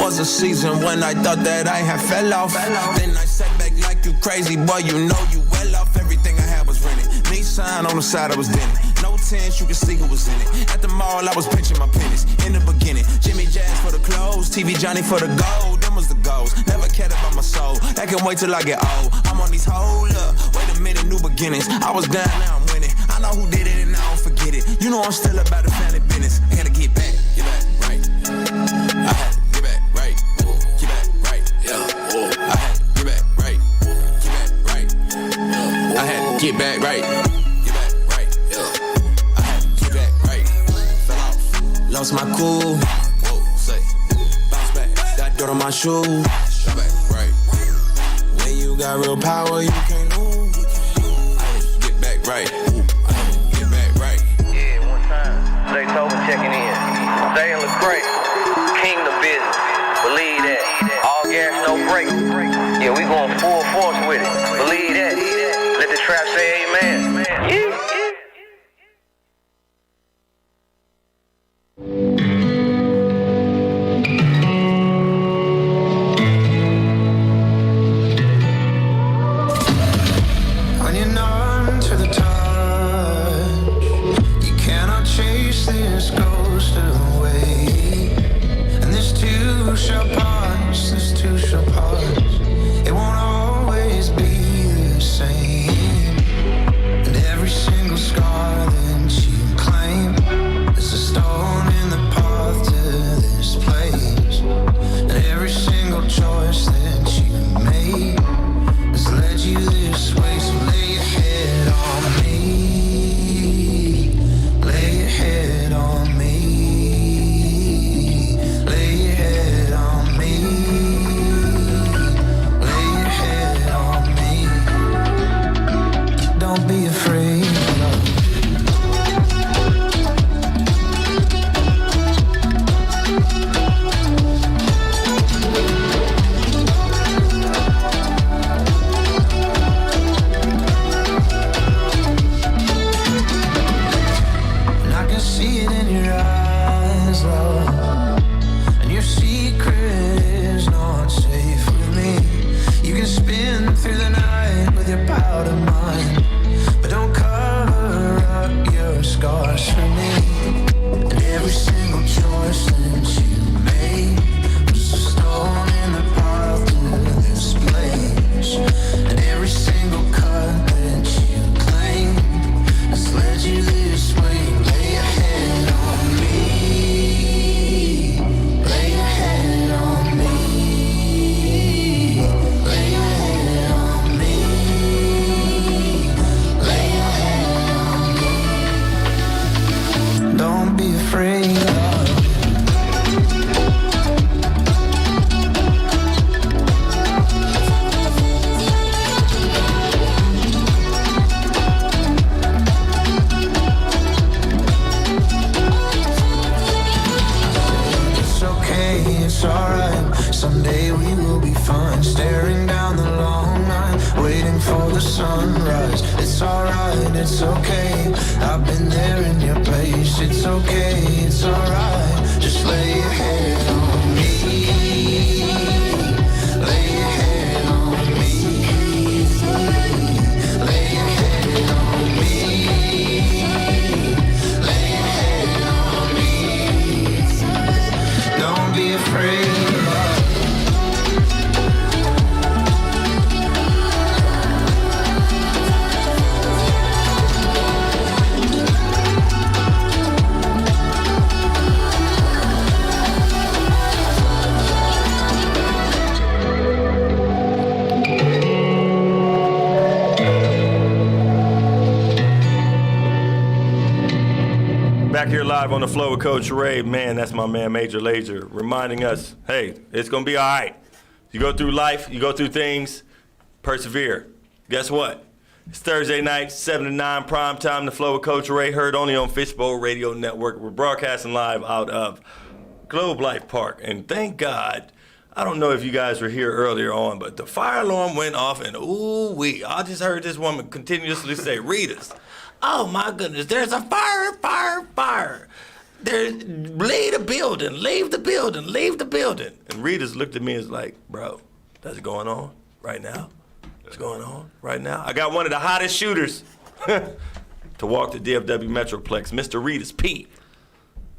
Was a season when I thought that I had fell off. Then I sat back like you crazy, boy, you know you well off. Everything I had was rented. Nissan on the side, I was dented. No tents, you can see who was in it. At the mall, I was pinching my pennies. In the beginning, Jimmy Jazz for the clothes, TV Johnny for the gold. Them was the goals. Never cared about my soul. I can wait till I get old. I'm on these hold up. Wait a minute, new beginnings. I was down, now I'm winning. I know who did it and I don't forget it. You know I'm still about the family business. I gotta get back right. I had to get back right. Get back right, yeah. I had to get back right. Get back right. I had to get back right. Lost my cool. Whoa, say. Bounce back. Got dirt on my shoes. Get back right. When you got real power, you can't lose. I had to get back right. I had to get back right. Yeah, one time. Zaytoven checking in. Zay and Lecrae. King the business. Believe that. All gas, no break. Yeah, we going full force with it. Believe that. Let the trap say amen. Yeah. Single sunrise. It's alright, it's okay. I've been there in your place. It's okay, it's alright. Just lay your head on me. Lay your head on me. Lay your head on me. Lay your head on me. Don't be afraid. Back here live on the floor with Coach Ray. Man, that's my man Major Lazer reminding us, hey, it's going to be all right. You go through life, you go through things, persevere. Guess what? It's Thursday night, 7 to 9, prime time, the flow with Coach Ray, heard only on Fishbowl Radio Network. We're broadcasting live out of Globe Life Park. And thank God, I don't know if you guys were here earlier on, but the fire alarm went off and ooh-wee. I just heard this woman continuously say, Rita's. Oh my goodness, there's a fire, fire, fire. Leave the building, leave the building, leave the building. And Rita's looked at me and was like, bro, that's going on right now. It's going on right now. I got one of the hottest shooters to walk the DFW Metroplex, Mr. Rita's Pete.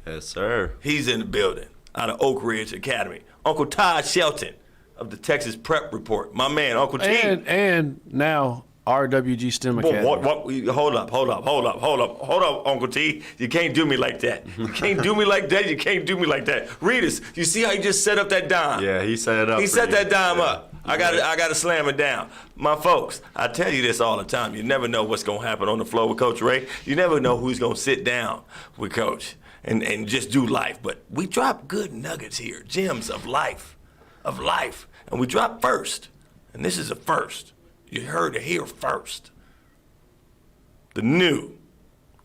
Yes, sir. He's in the building out of Oak Ridge Academy. Uncle Todd Shelton of the Texas Prep Report. My man, Uncle T. And now RWG STEM Academy. Hold up, Uncle T. You can't do me like that. You can't do me like that. You can't do me like that. Readers, you see how he just set up that dime? Yeah, he set it up. He set that dime up. I got to slam it down. My folks, I tell you this all the time. You never know what's going to happen on the floor with Coach Ray. You never know who's going to sit down with Coach and just do life. But we drop good nuggets here, gems of life. And we drop first. And this is a first. You heard it here first. The new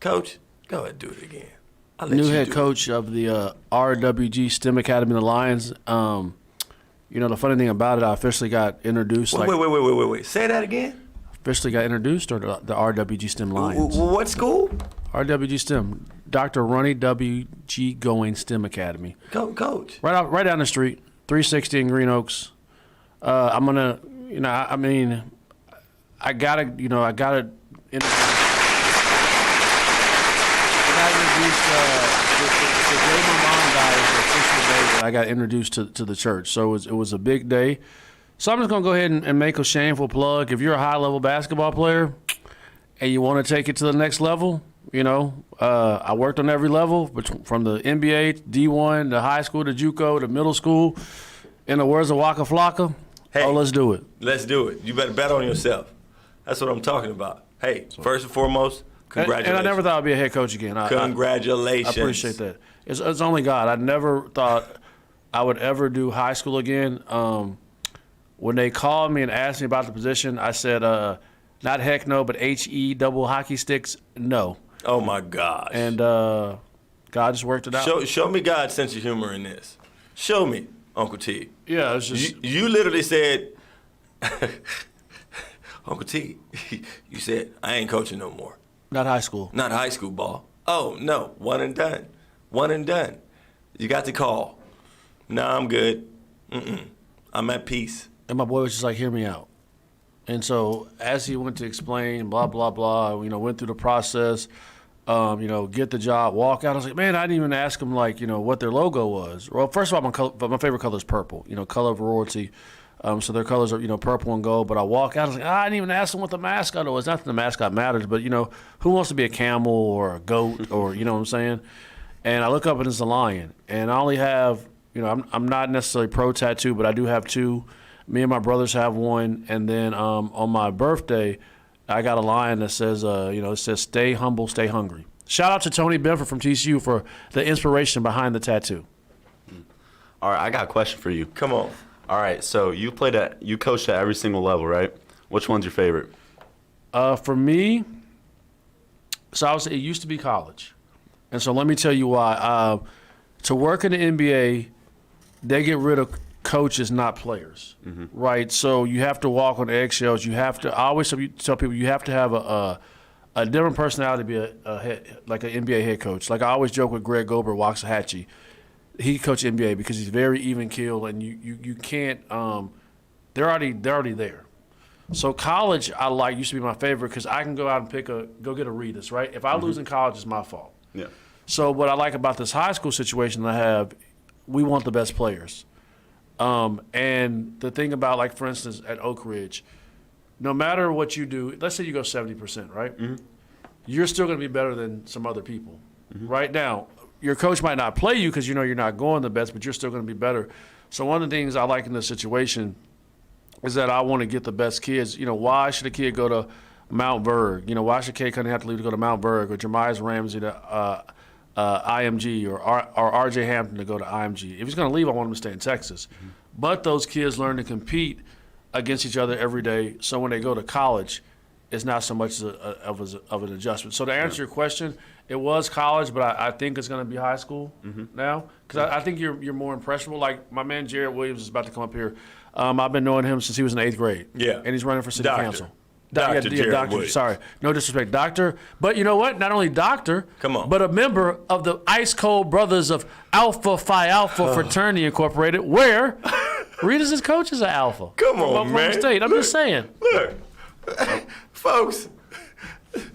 coach, go ahead and do it again. New head coach of the RWG STEM Academy, the Lions. You know, the funny thing about it, I officially got introduced. Wait. Say that again? Officially got introduced to the RWG STEM Lions. What school? RWG STEM. Dr. Ronnie W.G. Going STEM Academy. Coach. Right down the street, 360 in Green Oaks. I'm going to, I gotta introduce the day my mom died is the official day that I got introduced to the church. So it was a big day. So I'm just gonna go ahead and make a shameful plug. If you're a high level basketball player and you want to take it to the next level, I worked on every level, from the NBA, D1, to high school, to JUCO, to middle school. In the words of Waka Flocka, hey, let's do it. Let's do it. You better bet on yourself. That's what I'm talking about. Hey, first and foremost, congratulations. And I never thought I'd be a head coach again. Congratulations. I appreciate that. It's only God. I never thought I would ever do high school again. When they called me and asked me about the position, I said, not heck no, but HE double hockey sticks, no. Oh, my gosh. And God just worked it out. Show me God's sense of humor in this. Show me, Uncle T. Yeah, it's just... You literally said... Uncle T, you said, I ain't coaching no more. Not high school. Not high school ball. Oh, no, one and done. You got the call. Nah, I'm good. I'm at peace. And my boy was just like, hear me out. And so as he went to explain, blah, blah, blah, went through the process, get the job, walk out. I was like, man, I didn't even ask him, what their logo was. Well, first of all, my favorite color is purple, color of royalty. So their colors are, purple and gold. But I walk out, I was like, I didn't even ask them what the mascot was. Not that the mascot matters, but, who wants to be a camel or a goat or, you know what I'm saying? And I look up and it's a lion. And I only have, I'm not necessarily pro tattoo, but I do have two. Me and my brothers have one. And then on my birthday, I got a lion that says, it says, stay humble, stay hungry. Shout out to Tony Benford from TCU for the inspiration behind the tattoo. All right, I got a question for you. Come on. All right, so you coached at every single level, right? Which one's your favorite? For me, so I would say it used to be college. And so let me tell you why. To work in the NBA, they get rid of coaches, not players, right? So you have to walk on eggshells. You have to. I always tell people you have to have a different personality to be a head, like an NBA head coach. Like I always joke with Greg Gober, Waxahachie. He coached NBA because he's very even keeled, and you can't. They're already there. So college, used to be my favorite because I can go out and go get a Reedus, right? If I lose in college, it's my fault. Yeah. So what I like about this high school situation that I have, we want the best players. And the thing about, like, for instance, at Oak Ridge, no matter what you do, let's say you go 70%, right? You're still going to be better than some other people. Right now, your coach might not play you because you know you're not going the best, but you're still going to be better. So one of the things I like in this situation is that I want to get the best kids. You know, why should a kid go to Mount Berg? You know, why should a kid kind of have to leave to go to Mount Berg, or Jermias Ramsey to IMG, or RJ Hampton to go to IMG? If he's going to leave, I want him to stay in Texas. But those kids learn to compete against each other every day, so when they go to college, it's not so much of an adjustment. So to answer your question, it was college, but I think it's going to be high school now, because I think you're more impressionable. Like my man Jared Williams is about to come up here. I've been knowing him since he was in 8th grade. Yeah. And he's running for city council. Dr. Jared Williams. Sorry, no disrespect, doctor. But you know what? Not only doctor, come on, but a member of the Ice Cold Brothers of Alpha Phi Alpha Fraternity Incorporated, where Reedus' coach is an alpha. Come on, from man. State. I'm just saying. Look, folks.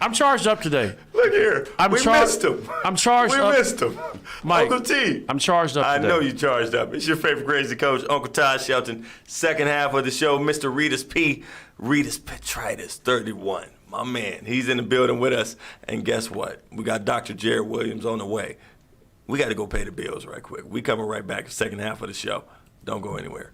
I'm charged up today. Look here. We missed him. I'm charged up. We missed him. Mike, Uncle T. I'm charged up today. I know you charged up. It's your favorite crazy coach, Uncle Todd Shelton. Second half of the show, Mr. Reedus P. Reedus Petritus, 31. My man. He's in the building with us. And guess what? We got Dr. Jared Williams on the way. We got to go pay the bills right quick. We coming right back the second half of the show. Don't go anywhere.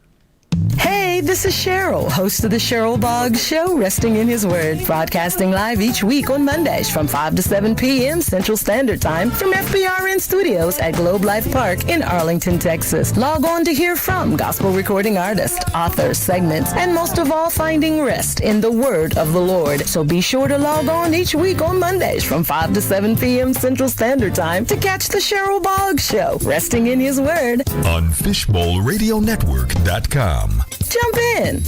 Hey, this is Cheryl, host of the Cheryl Boggs Show, Resting in His Word, broadcasting live each week on Mondays from 5 to 7 p.m. Central Standard Time from FBRN Studios at Globe Life Park in Arlington, Texas. Log on to hear from gospel recording artists, authors, segments, and most of all, finding rest in the Word of the Lord. So be sure to log on each week on Mondays from 5 to 7 p.m. Central Standard Time to catch the Cheryl Boggs Show, Resting in His Word on FishbowlRadioNetwork.com. Jump in.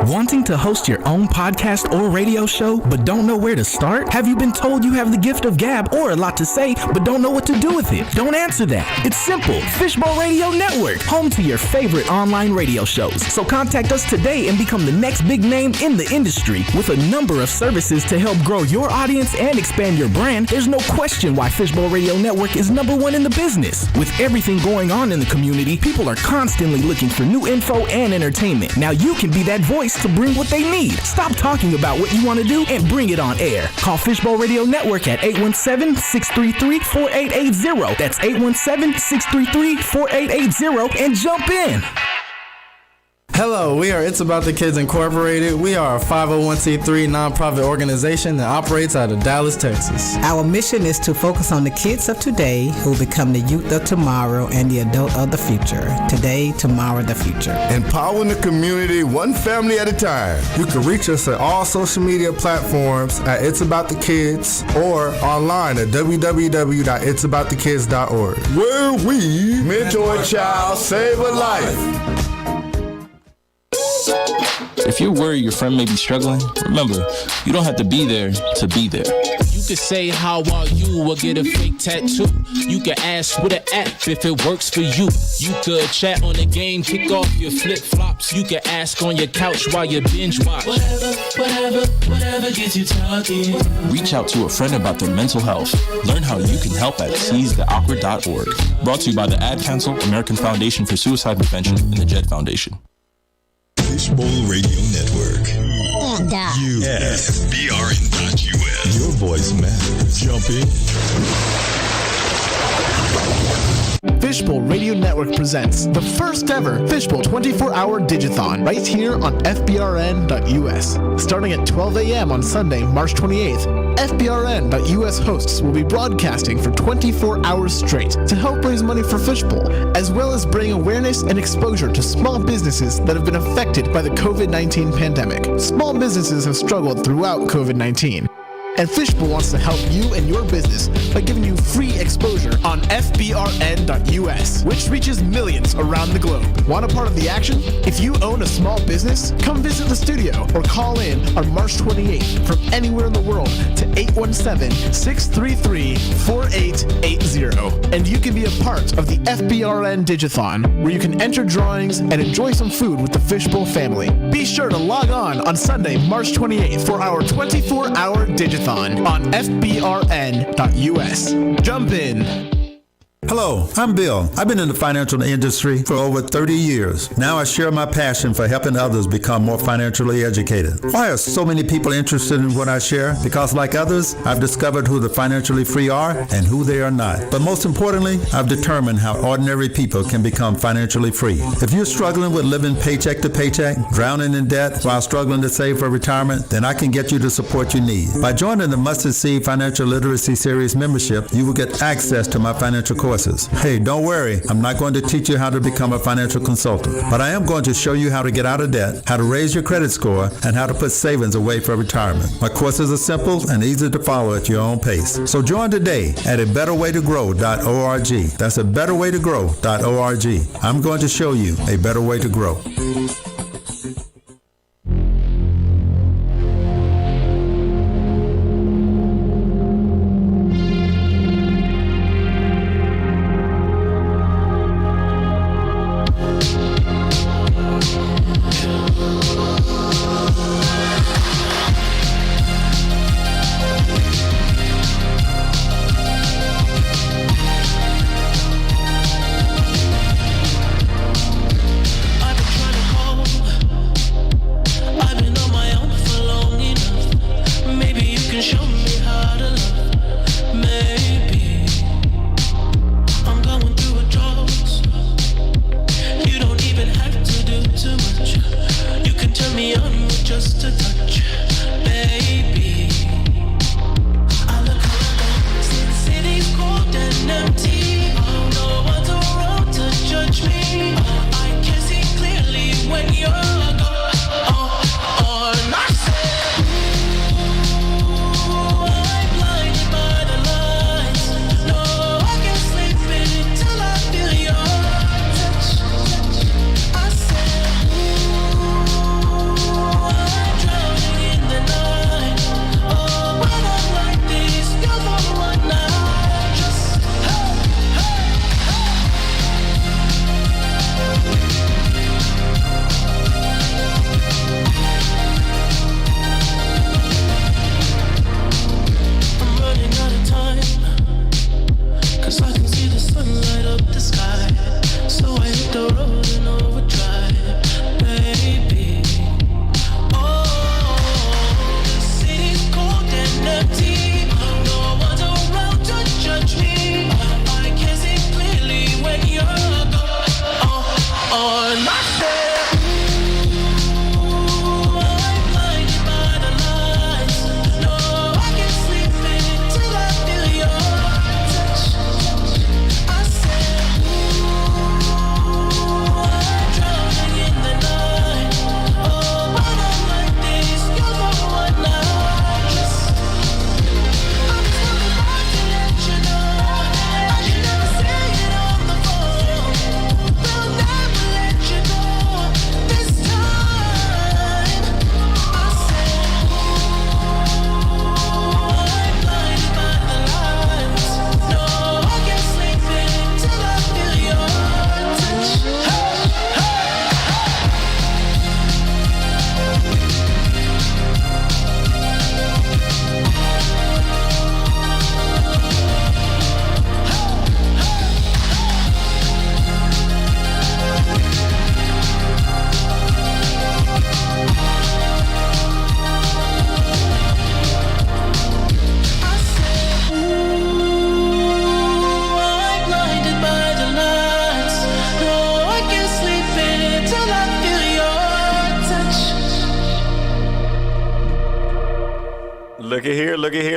Wanting to host your own podcast or radio show, but don't know where to start? Have you been told you have the gift of gab or a lot to say, but don't know what to do with it? Don't answer that. It's simple. Fishbowl Radio Network, home to your favorite online radio shows. So contact us today and become the next big name in the industry. With a number of services to help grow your audience and expand your brand, there's no question why Fishbowl Radio Network is #1 in the business. With everything going on in the community, people are constantly looking for new info and entertainment. Now you can be that voice to bring what they need. Stop talking about what you want to do and bring it on air. Call Fishbowl Radio Network at 817-633-4880. That's 817-633-4880 and jump in. Hello, we are It's About the Kids Incorporated. We are a 501c3 nonprofit organization that operates out of Dallas, Texas. Our mission is to focus on the kids of today who become the youth of tomorrow and the adult of the future. Today, tomorrow, the future. Empowering the community one family at a time. You can reach us at all social media platforms at It's About the Kids or online at www.itsaboutthekids.org. Where we mentor a child, save a life. If you're worried your friend may be struggling, remember, you don't have to be there to be there. You could say, how are you, or get a fake tattoo. You can ask with an app if it works for you. You could chat on the game, kick off your flip-flops. You can ask on your couch while you binge watch. Whatever gets you talking. Reach out to a friend about their mental health. Learn how you can help at seizetheawkward.org. Brought to you by the Ad Council, American Foundation for Suicide Prevention, and the JED Foundation. Fishbowl Radio Network. FBRN.US. Your voice matters. Jump in. Fishbowl Radio Network presents the first ever Fishbowl 24-hour Digithon right here on FBRN.US. Starting at 12 a.m. on Sunday, March 28th, FBRN.US hosts will be broadcasting for 24 hours straight to help raise money for Fishbowl, as well as bring awareness and exposure to small businesses that have been affected by the COVID-19 pandemic. Small businesses have struggled throughout COVID-19. And Fishbowl wants to help you and your business by giving you free exposure on FBRN.US, which reaches millions around the globe. Want a part of the action? If you own a small business, come visit the studio or call in on March 28th from anywhere in the world to 817-633-4880. And you can be a part of the FBRN Digithon, where you can enter drawings and enjoy some food with the Fishbowl family. Be sure to log on Sunday, March 28th for our 24-hour Digithon on FBRN.US. Jump in. Hello, I'm Bill. I've been in the financial industry for over 30 years. Now I share my passion for helping others become more financially educated. Why are so many people interested in what I share? Because like others, I've discovered who the financially free are and who they are not. But most importantly, I've determined how ordinary people can become financially free. If you're struggling with living paycheck to paycheck, drowning in debt while struggling to save for retirement, then I can get you the support you need. By joining the Mustard Seed Financial Literacy Series membership, you will get access to my financial courses. Hey, don't worry, I'm not going to teach you how to become a financial consultant, but I am going to show you how to get out of debt, how to raise your credit score, and how to put savings away for retirement. My courses are simple and easy to follow at your own pace. So join today at abetterwaytogrow.org. That's abetterwaytogrow.org. I'm going to show you a better way to grow.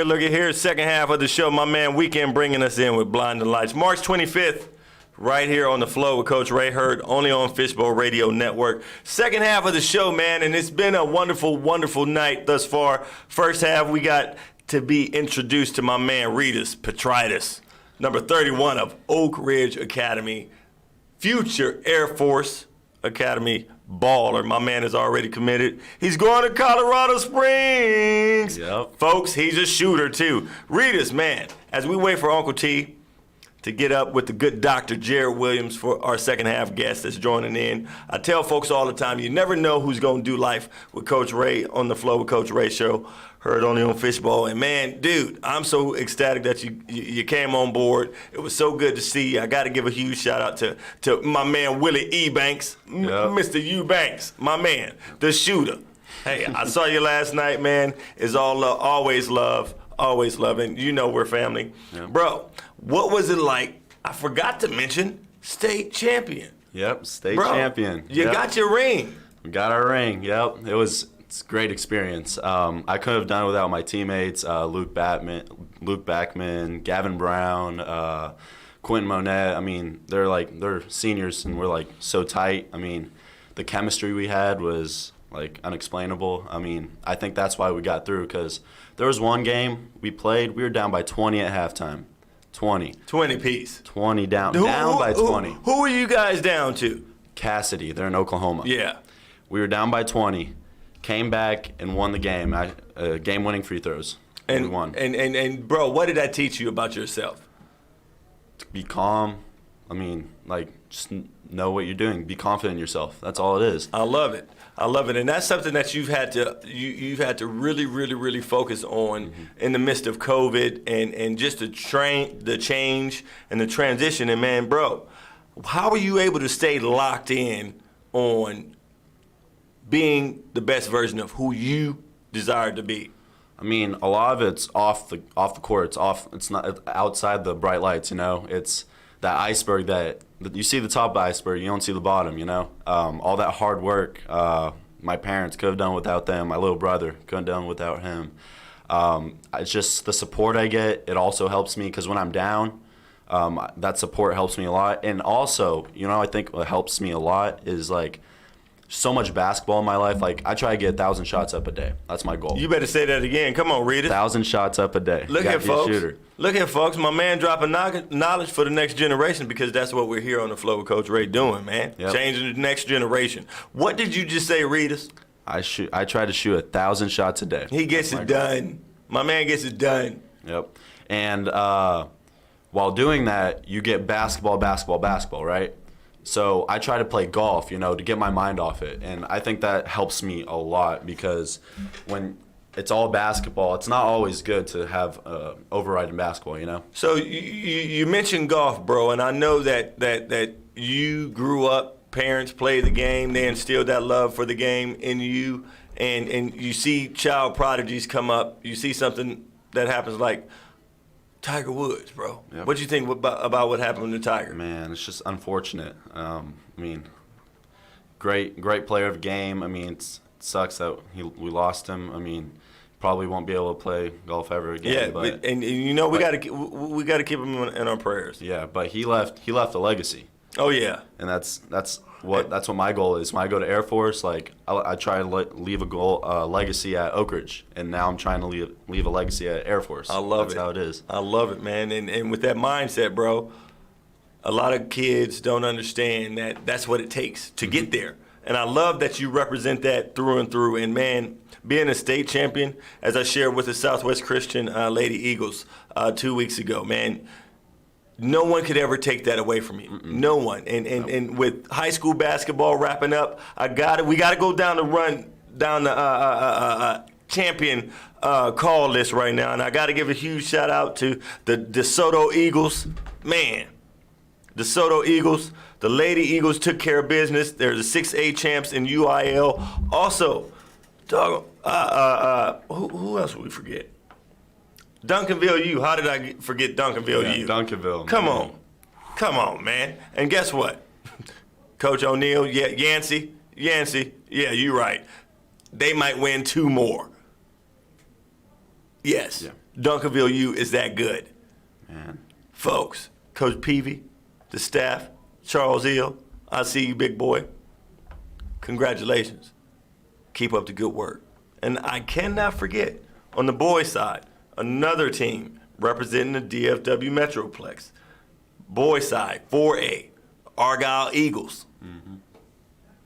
Look at here. Second half of the show, my man Weekend bringing us in with Blinding Lights. March 25th, right here on the flow with Coach Ray Hurd, only on Fishbowl Radio Network. Second half of the show, man, and it's been a wonderful, wonderful night thus far. First half, we got to be introduced to my man Reedus Petritus, number 31 of Oak Ridge Academy, future Air Force Academy baller. My man is already committed. He's going to Colorado Springs. Yep. Folks, he's a shooter too. Reedus, man, as we wait for Uncle T to get up with the good Dr. Jared Williams for our second half guest that's joining in. I tell folks all the time, you never know who's going to do life with Coach Ray on the Flow with Coach Ray show. Heard only on Fishbowl. And man, dude, I'm so ecstatic that you came on board. It was so good to see you. I got to give a huge shout out to my man Willie E. Banks, Mr. U. Banks, my man, the shooter. Hey, I saw you last night, man. It's all love, always love. Always loving. You know we're family. Yeah. Bro, what was it like? I forgot to mention state champion. Yep, state champion. You got your ring. We got our ring, yep. It's a great experience. I couldn't have done it without my teammates, Luke Backman, Gavin Brown, Quentin Monette. I mean, they're seniors and we're so tight. I mean, the chemistry we had was unexplainable. I mean, I think that's why we got through, because there was one game we played, we were down by 20 at halftime. 20 piece. 20 down by 20. Who were you guys down to? Cassidy, they're in Oklahoma. Yeah. We were down by 20, came back and won the game. Game-winning free throws. And we won. And bro, what did that teach you about yourself? To be calm. I mean, just know what you're doing. Be confident in yourself. That's all it is. I love it. And that's something that you've had to really, really, really focus on in the midst of COVID and just the change and the transition. And man, bro, how are you able to stay locked in on being the best version of who you desire to be? I mean, a lot of it's off the court. It's not outside the bright lights. It's that iceberg that you see the top of the iceberg, you don't see the bottom, all that hard work, my parents could have done without them, my little brother couldn't have done without him. It's just the support I get, it also helps me, because when I'm down, that support helps me a lot. And also, I think what helps me a lot is so much basketball in my life. I try to get 1,000 shots up a day. That's my goal. You better say that again. Come on, read it. 1,000 shots up a day. Look here, folks. My man dropping knowledge for the next generation, because that's what we're here on the Flow with Coach Ray doing, man. Yep. Changing the next generation. What did you just say, Reedus? I try to shoot 1,000 shots a day. He gets it done. My man gets it done. Yep. And while doing that, you get basketball, right? So I try to play golf, to get my mind off it. And I think that helps me a lot, because when it's all basketball, it's not always good to have override in basketball, So you mentioned golf, bro, and I know that you grew up, parents played the game, they instilled that love for the game in you, and you see child prodigies come up, you see something that happens like Tiger Woods, bro. Yep. What do you think about what happened to Tiger? Man, it's just unfortunate. I mean, great player of the game. I mean, it sucks that we lost him. I mean, probably won't be able to play golf ever again. Yeah, but we got to keep him in our prayers. Yeah, but he left a legacy. Oh yeah, and that's what my goal is. When I go to Air Force, I try to leave a legacy at Oak Ridge, and now I'm trying to leave a legacy at Air Force. I love it. That's how it is. I love it, man. And with that mindset, bro, a lot of kids don't understand that that's what it takes to get there. And I love that you represent that through and through. And man, being a state champion, as I shared with the Southwest Christian Lady Eagles 2 weeks ago, man. No one could ever take that away from you. No one. And with high school basketball wrapping up, we got to go down the champion call list right now. And I got to give a huge shout out to the DeSoto Eagles. Man, DeSoto Eagles, the Lady Eagles took care of business. They're the 6A champs in UIL. Also, who else would we forget? Duncanville U. How did I forget Duncanville U? Duncanville. Come on, man. And guess what? Coach O'Neal, Yancey, yeah, you're right. They might win 2 more. Yes, yeah. Duncanville U is that good. Man. Folks, Coach Peavy, the staff, Charles Hill, I see you, big boy. Congratulations. Keep up the good work. And I cannot forget, on the boys' side, another team representing the DFW Metroplex. Boys side, 4A, Argyle Eagles.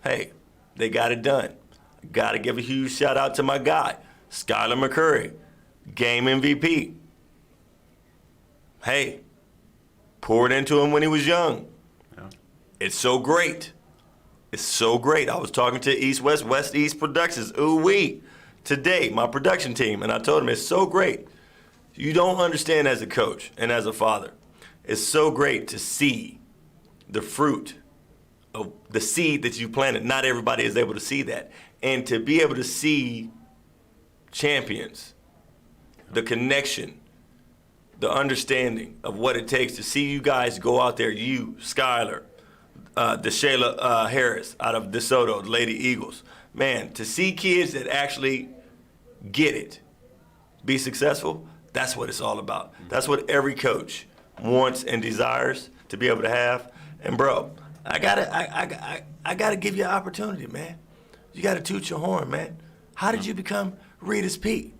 Hey, they got it done. Got to give a huge shout out to my guy, Skylar McCurry, game MVP. Hey, poured into him when he was young. Yeah. It's so great. It's so great. I was talking to East East Productions, ooh-wee, today, my production team, and I told him it's so great. You don't understand as a coach and as a father. It's so great to see the fruit of the seed that you planted. Not everybody is able to see that. And to be able to see champions, the connection, the understanding of what it takes to see you guys go out there, you, Skylar, DeShayla Harris out of DeSoto, the Lady Eagles. Man, to see kids that actually get it, be successful, that's what it's all about. That's what every coach wants and desires to be able to have. And bro, I gotta give you an opportunity, man. You gotta toot your horn, man. How did you become Reedus Pete?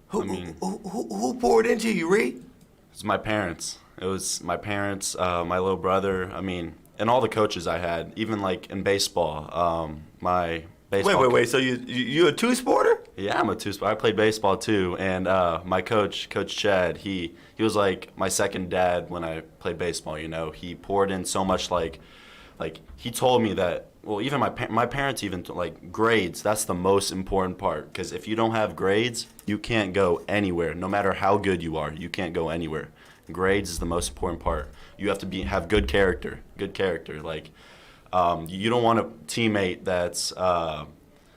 Who poured into you, Reed? It's my parents. It was my parents, my little brother. I mean, and all the coaches I had, even like in baseball. My baseball. Wait. So you a two-sporter? Yeah, I'm a two-sporter. I played baseball too, and my coach, Coach Chad, he was like my second dad when I played baseball. You know, he poured in so much. Like he told me that. Well, even my parents even like grades. That's the most important part, because if you don't have grades, you can't go anywhere. No matter how good you are, you can't go anywhere. Grades is the most important part. You have to have good character. Good character. Like you don't want a teammate that's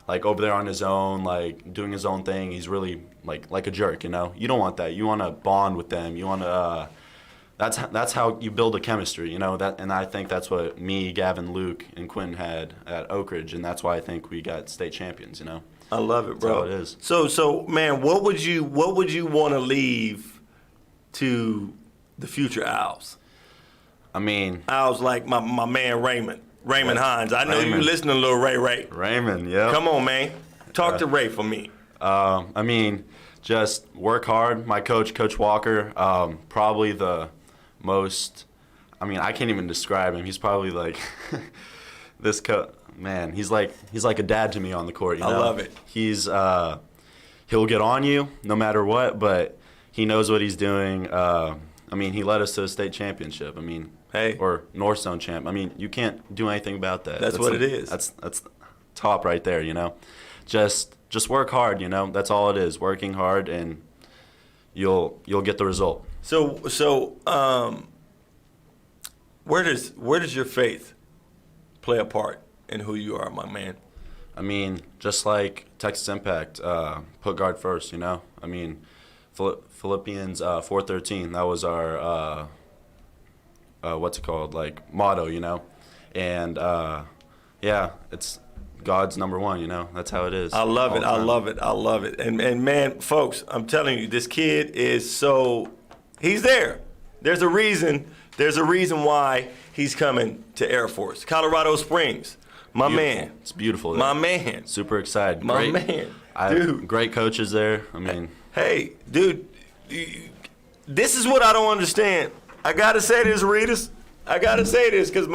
like over there on his own, like doing his own thing. He's really like a jerk. You know. You don't want that. You want to bond with them. You want to. That's how you build a chemistry, you know. And I think that's what me, Gavin, Luke, and Quinn had at Oak Ridge, and that's why I think we got state champions, you know. I love it, bro. That's how it is. So man, what would you want to leave to the future Owls? I mean, Owls like my man Raymond Hines. I know you listen to little Ray. Raymond, yeah. Come on, man. Talk to Ray for me. I mean, just work hard. My Coach Walker, probably the most, I mean, I can't even describe him. He's probably like this man. He's like a dad to me on the court. You know? I love it. He's he'll get on you no matter what, but he knows what he's doing. I mean, he led us to a state championship. I mean, or North Zone champ. I mean, you can't do anything about that. That's what it is. That's top right there. You know, just work hard. You know, that's all it is. Working hard, and you'll get the result. So, where does your faith play a part in who you are, my man? I mean, just like Texas Impact, put God first, you know? I mean, Philippians 4:13, that was our, what's it called, like, motto, you know? And, yeah, it's God's number one, you know? That's how it is. I love it. And man, folks, I'm telling you, this kid is so... He's there. There's a reason why he's coming to Air Force. Colorado Springs. My man. It's beautiful there. My man. Super excited. My man. Dude. Great coaches there. I mean. Hey, dude, this is what I don't understand. I got to say this, Reedus. I got to say this because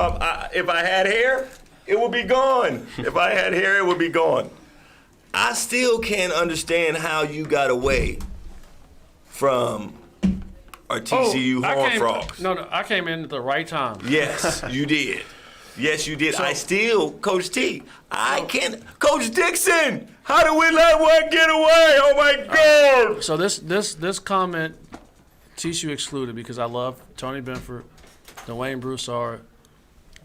if I had hair, it would be gone. If I had hair, it would be gone. I still can't understand how you got away from... or TCU Horned Frogs. No, I came in at the right time. Yes, you did. Yes, you did. So, Coach T, Coach Dixon, how did we let one get away? Oh, my God. So this comment, TCU excluded because I love Tony Benford, Dwayne Broussard,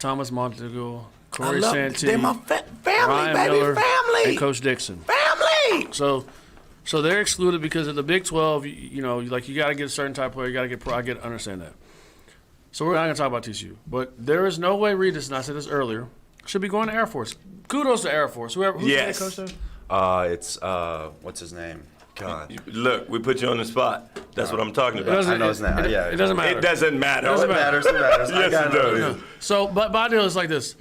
Thomas Montague, Corey Santee, they're my family, Ryan baby, Miller, family. and Coach Dixon. Family. So they're excluded because of the Big 12. You know, like you got to get a certain type of player. You got to get pro. I understand that. So we're not going to talk about TCU, but there is no way Reedus, and I said this earlier, should be going to Air Force. Kudos to Air Force. Who's the head coach there? It's what's his name? God. Look, we put you on the spot. That's what I'm talking about. I know his name. It doesn't matter. It doesn't matter. It matters. Yes, it does. So, but my deal is like this.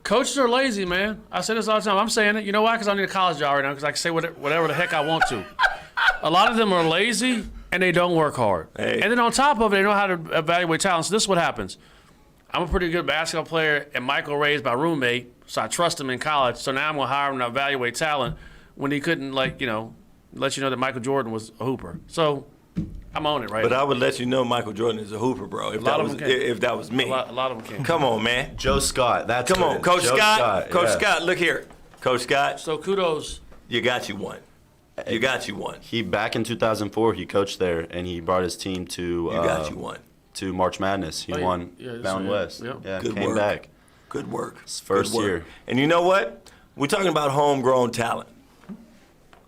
Coaches are lazy, man. I say this all the time. I'm saying it. You know why? Because I need a college job right now because I can say whatever the heck I want to. A lot of them are lazy and they don't work hard. Hey. And then on top of it, they know how to evaluate talent. So this is what happens. I'm a pretty good basketball player, and Michael Ray's my roommate, so I trust him in college. So now I'm going to hire him to evaluate talent when he couldn't, let you know that Michael Jordan was a hooper. So I'm on it, right? But I would let you know Michael Jordan is a hooper, bro. If that was me. A lot of them can. Come on, man. Joe Scott. Come on, Coach Scott. Coach yeah. Scott, look here. Coach Scott. So kudos. You got you one. You got you one. He back in 2004, he coached there, and he brought his team to. You got you one. To March Madness. He won Mountain West. Yep. Yeah, Good came work. back. Good work. His first year. And you know what? We're talking about homegrown talent.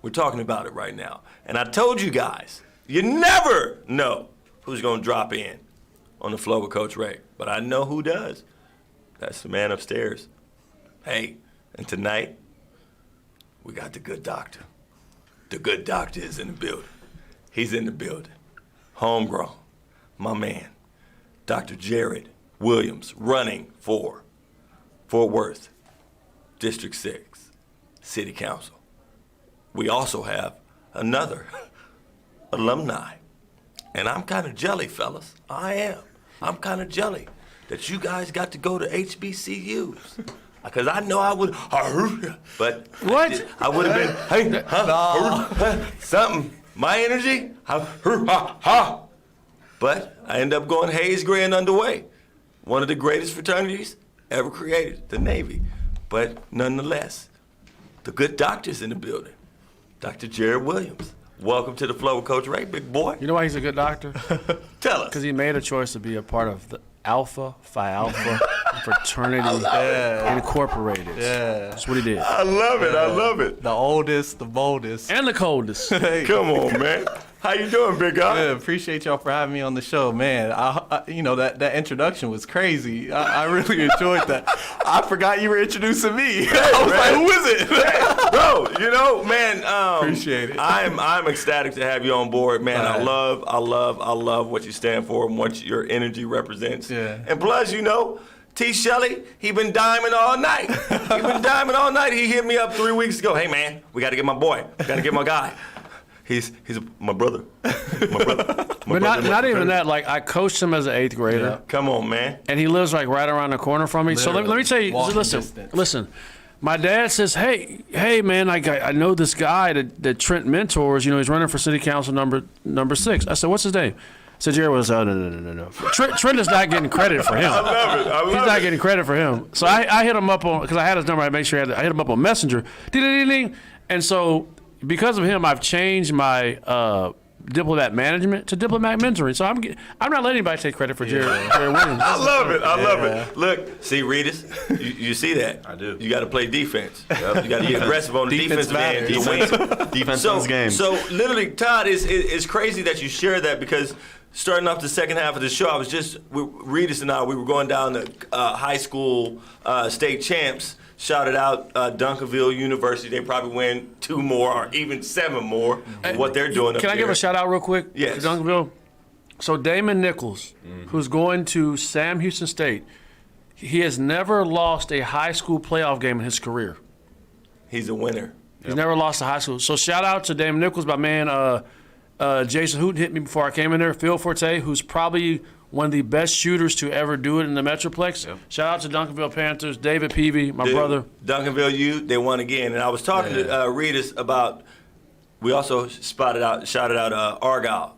We're talking about it right now. And I told you guys, you never know who's going to drop in on the floor with Coach Ray. But I know who does. That's the man upstairs. Hey, and tonight, we got the good doctor. The good doctor is in the building. He's in the building. Homegrown. My man, Dr. Jared Williams, running for Fort Worth, District 6, City Council. We also have another alumni. And I'm kind of jelly, fellas. I am. I'm kind of jelly that you guys got to go to HBCUs. Because I know I would, but what? I would have been, something. My energy, But I ended up going Hayes Gray and Underway, one of the greatest fraternities ever created, the Navy. But nonetheless, the good doctor's in the building. Dr. Jared Williams. Welcome to the flow with Coach Ray, big boy. You know why he's a good doctor? Tell us. Because he made a choice to be a part of the Alpha Phi Alpha Fraternity Incorporated. Yeah. That's what he did. I love it. I love it. The oldest, the boldest. And the coldest. Come on, man. How you doing, big guy? Good. Appreciate y'all for having me on the show, man. I that introduction was crazy. I really enjoyed that. I forgot you were introducing me. I was like, who is it? Hey, bro, man. Appreciate it. I'm ecstatic to have you on board, man. Right. I love what you stand for and what your energy represents. Yeah. And plus, T. Shelley, he been diming all night. He hit me up 3 weeks ago. Hey, man, we got to get my boy. Got to get my guy. He's my brother. But not even that. Like, I coached him as an 8th grader. Yeah. Come on, man. And he lives like right around the corner from me. Literally. So let me tell you. Listen. My dad says, hey, man, I know this guy that Trent mentors. He's running for city council number 6. I said, what's his name? I said, Jared was, no. Trent is not getting credit for him. I love it. He's not getting credit for him. So I hit him up on, because I had his number. I made sure I hit him up on Messenger. Ding. And so because of him, I've changed my diplomat management to diplomat mentoring. So I'm not letting anybody take credit for Jared Williams. I love it. Look, see, Reedus, you see that? I do. You got to play defense. Yep. You got to be aggressive on the defensive end to win. Defense wins game. So literally, Todd, it's crazy that you share that, because starting off the second half of the show, Reedus and I, we were going down to high school state champs. Shouted out Duncanville University. They probably win 2 more or even 7 more. What they're doing. Can I give a shout out real quick? Yes. To Duncanville. So Damon Nichols, who's going to Sam Houston State, he has never lost a high school playoff game in his career. He's a winner. He's never lost a high school. So shout out to Damon Nichols, my man. Jason Hooten hit me before I came in there. Phil Forte, who's probably one of the best shooters to ever do it in the Metroplex. Yep. Shout out to Duncanville Panthers, David Peavy, my brother. Duncanville U, they won again. And I was talking to Reedus about, we also shouted out Argyle.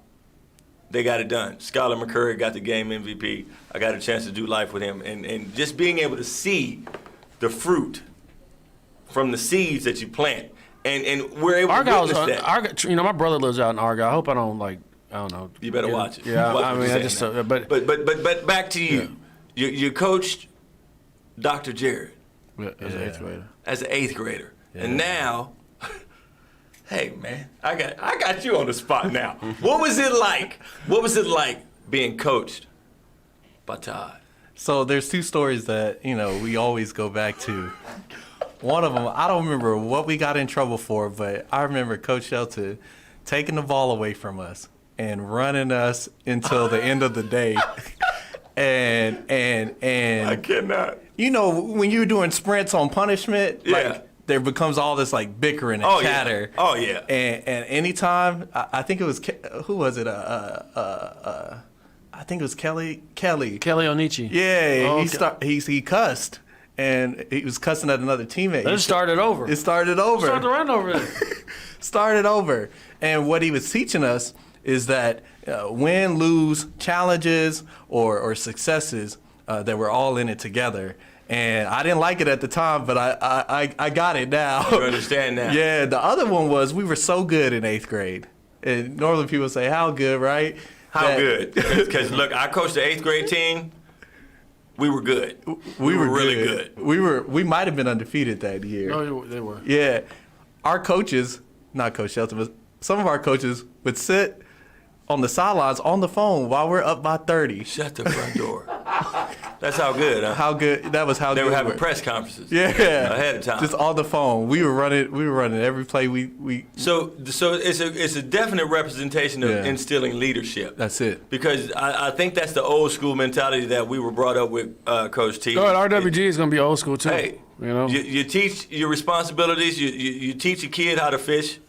They got it done. Skylar McCurry got the game MVP. I got a chance to do life with him. And just being able to see the fruit from the seeds that you plant. And we're able to witness that. My brother lives out in Argyle. I hope I don't know. You better watch it. Yeah, But back to you. Yeah. You coached Dr. Jared. Yeah, as an 8th grader. As an 8th grader. Yeah. And now, hey man, I got you on the spot now. What was it like? What was it like being coached by Todd? So there's 2 stories that, we always go back to. One of them, I don't remember what we got in trouble for, but I remember Coach Shelton taking the ball away from us and running us until the end of the day. And I cannot. When you're doing sprints on punishment, like there becomes all this like bickering and chatter. Yeah. Oh yeah. And anytime I think it was who was it? I think it was Kelly Onichi. Yeah, he cussed. And he was cussing at another teammate. It started over. It started over. Started to run over there. Started over. And what he was teaching us is that win, lose, challenges, or successes, that we're all in it together. And I didn't like it at the time, but I got it now. You understand now? Yeah. The other one was we were so good in 8th grade. And normally people say, how good, right? How good? Because, look, I coached the 8th grade team. We were good. We were really good. We might have been undefeated that year. No, they were. Yeah. Our coaches, not Coach Shelton, but some of our coaches would sit on the sidelines on the phone while we're up by 30. Shut the front door. That's how good, huh? How good. That was how they good were having press conferences. Yeah. Ahead of time. Just on the phone. We were running every play we So it's a definite representation of instilling leadership. That's it. Because I think that's the old school mentality that we were brought up with, Coach T. No, at RWG is going to be old school too. Hey, you know, you teach your responsibilities. You teach a kid how to fish.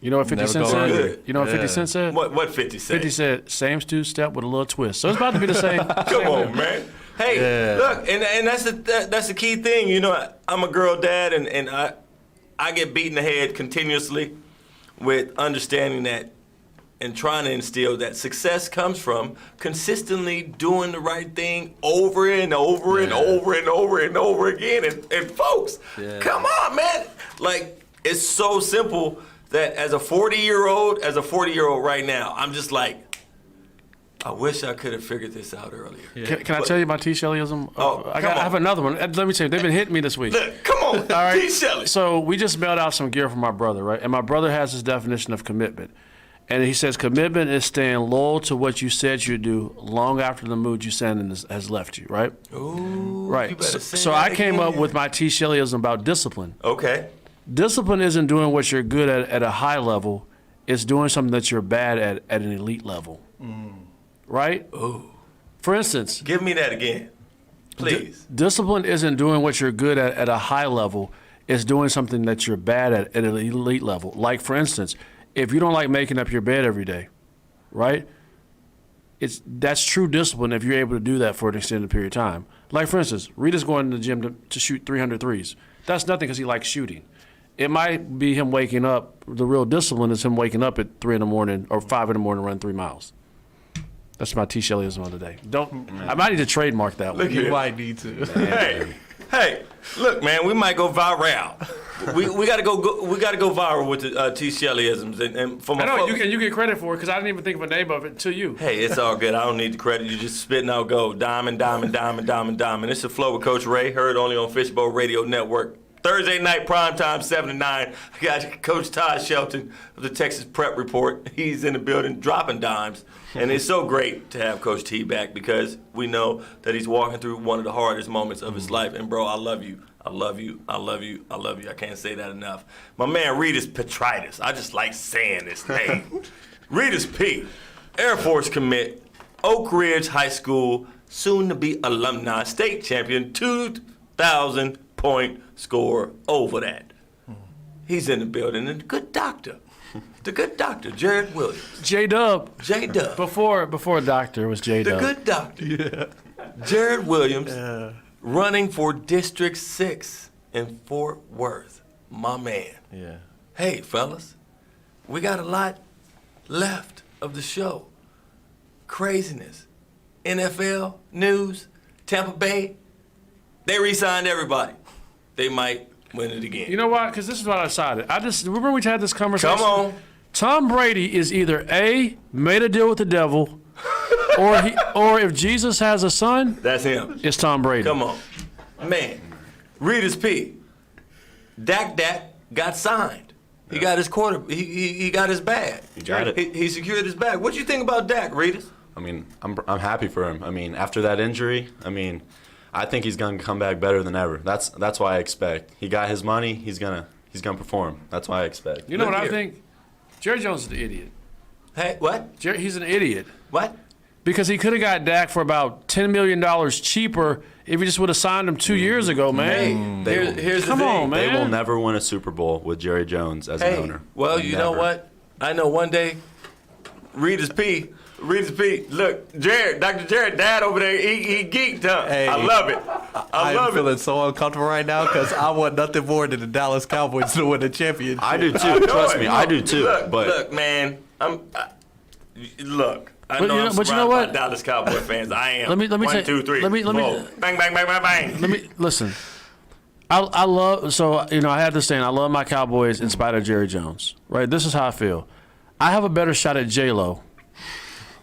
You know what 50 Cent said? You know what 50 Cent said? What 50 said? 50 said, same two-step with a little twist. So it's about to be the same. Come on, man. Hey, look, and that's the key thing. You know, I'm a girl dad, and I get beat in the head continuously with understanding that and trying to instill that success comes from consistently doing the right thing over and over and over and over and over again. And folks, come on, man. Like, it's so simple that as a 40-year-old right now, I'm just like, I wish I could have figured this out earlier. Yeah. Can I tell you my T. Shelleyism? I have another one. Let me tell you, they've been hitting me this week. Look, come on, all right? T. Shelley. So we just mailed out some gear for my brother, right? And my brother has his definition of commitment. And he says commitment is staying loyal to what you said you'd do long after the mood you sent in has left you, right? Ooh, right. So I came up with my T. Shelleyism about discipline. Okay. Discipline isn't doing what you're good at a high level. It's doing something that you're bad at an elite level. Right? Ooh. For instance. Give me that again, please. Discipline isn't doing what you're good at a high level. It's doing something that you're bad at an elite level. Like, for instance, if you don't like making up your bed every day, right? That's true discipline if you're able to do that for an extended period of time. Like, for instance, Rita's going to the gym to shoot 300 threes. That's nothing because he likes shooting. It might be him waking up. The real discipline is him waking up at 3 in the morning or 5 in the morning to run 3 miles. That's my T. Shelleyism of the day. I might need to trademark that one. You might need to. Hey, look, man, we might go viral. we got to go viral with the T. Shelleyisms. And for my folks, you get credit for it because I didn't even think of a name of it until you. Hey, it's all good. I don't need the credit. You're just spitting out gold. Diamond, diamond, diamond, diamond, diamond. It's the Flow with Coach Ray. Heard only on Fishbowl Radio Network. Thursday night, primetime, 7 to 9. I got Coach Todd Shelton of the Texas Prep Report. He's in the building dropping dimes. And it's so great to have Coach T back because we know that he's walking through one of the hardest moments of his life. And, bro, I love you. I love you. I love you. I love you. I can't say that enough. My man, Regis Petritus. I just like saying this name. Regis P., Air Force commit, Oak Ridge High School, soon-to-be alumni, state champion, 2,000-point score over that. He's in the building, and the good doctor, Jared Williams. J-Dub. J-Dub. Before doctor was J-Dub. The good doctor. Yeah. Jared Williams running for District 6 in Fort Worth. My man. Yeah. Hey, fellas, we got a lot left of the show. Craziness. NFL, news, Tampa Bay, they re-signed everybody. They might win it again. You know why? Because this is what I decided. Remember we had this conversation? Come on. Tom Brady is either A, made a deal with the devil, or if Jesus has a son, that's him. It's Tom Brady. Come on. Man, Regis P. Dak got signed. He got his he got his bag. He got it. He secured his bag. What do you think about Dak, Regis? I mean, I'm happy for him. I mean, after that injury, I think he's gonna come back better than ever. That's why I expect. He got his money. He's gonna perform. That's why I expect. You know what I think? Jerry Jones is an idiot. Hey, what? He's an idiot. What? because he could have got Dak for about $10 million cheaper if he just would have signed him 2 years ago, man. Here's Come the thing. on, man. They will never win a Super Bowl with Jerry Jones as an owner. Well, you know what? I know one day, Regis P. Look, Dr. Jared, Dad over there, he geeked, huh? Hey, I love it. I love am feeling so uncomfortable right now because I want nothing more than the Dallas Cowboys to win the championship. I do too. Trust me, I do too. Look, man, look. I know I'm but you know surrounded what? by Dallas Cowboy fans. I am. Let me 1, say- 2, 3. let me- four. Bang, bang, bang, bang, bang. Let me listen. I love, so I had this saying, I love my Cowboys in spite of Jerry Jones. Right? This is how I feel. I have a better shot at J-Lo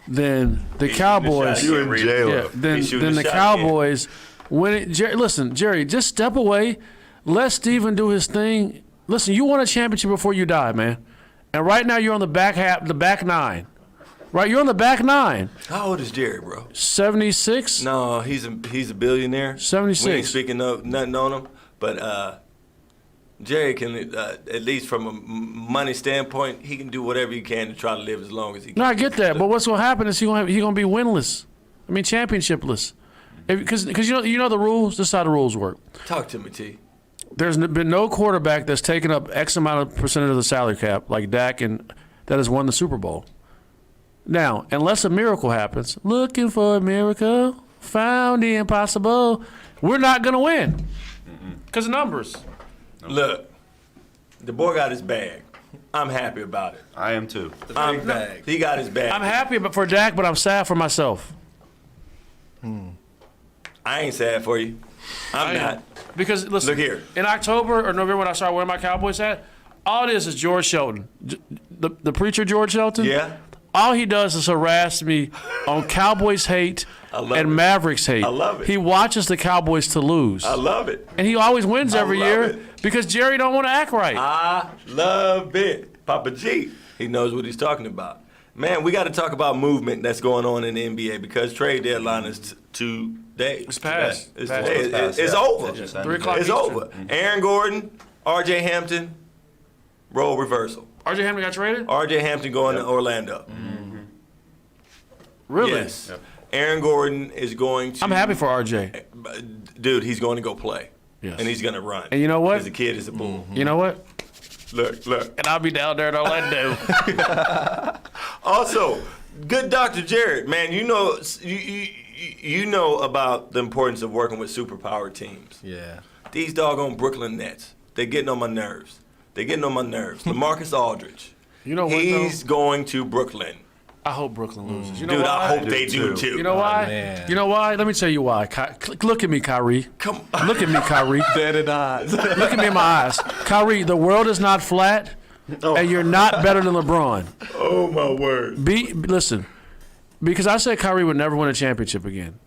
than the Cowboys. You and J-Lo. Yeah, than the shot, Cowboys. Listen, Jerry, just step away. Let Steven do his thing. Listen, you won a championship before you die, man. And right now you're on the back nine. Right, you're on the back nine. How old is Jerry, bro? 76? No, he's a billionaire. 76. We ain't speaking of nothing on him, but Jerry can, at least from a money standpoint, he can do whatever he can to try to live as long as he can. No, I get that, but what's going to happen is he's going to be winless. I mean, championshipless. Because you know the rules. This is how the rules work. Talk to me, T. There's been no quarterback that's taken up X amount of percentage of the salary cap like Dak and that has won the Super Bowl. Now, unless a miracle happens, looking for a miracle, found the impossible, we're not going to win because of numbers. Look, the boy got his bag. I'm happy about it. I am too. Bag. He got his bag. I'm happy for Dak, but I'm sad for myself. I ain't sad for you. I'm not. Because, listen, Look here. In October or November when I started wearing my Cowboys hat, all it is George Shelton. The preacher George Shelton? Yeah. All he does is harass me on Cowboys hate and Mavericks hate. I love it. He watches the Cowboys to lose. I love it. And he always wins every love year it. because Jerry don't want to act right. I love it. Papa G, he knows what he's talking about. Man, we got to talk about movement that's going on in the NBA because trade deadline is today. It's past. It's yeah. over. It just ended. 3 o'clock It's Eastern. over. Aaron Gordon, R.J. Hampton, role reversal. RJ Hampton got traded? R.J. Hampton going to Orlando. Really? Yes. Aaron Gordon is going to. I'm happy for RJ. Dude, he's going to go play. Yes. And he's going to run. And you know what? Because the kid is a bull. You know what? Look. And I'll be down there in Orlando. Also, good Dr. Jared, man, you know about the importance of working with superpower teams. Yeah. These doggone Brooklyn Nets, they're getting on my nerves. LaMarcus Aldridge. You know what, he's going to Brooklyn. I hope Brooklyn loses. You know Dude, why? I hope they do too. You know why? man. You know why? Let me tell you why. Look at me, Kyrie. Come on. Look at me, Kyrie. Dead in eyes. Look at me in my eyes. Kyrie, the world is not flat, and you're not better than LeBron. Oh, my word. Listen, because I said Kyrie would never win a championship again.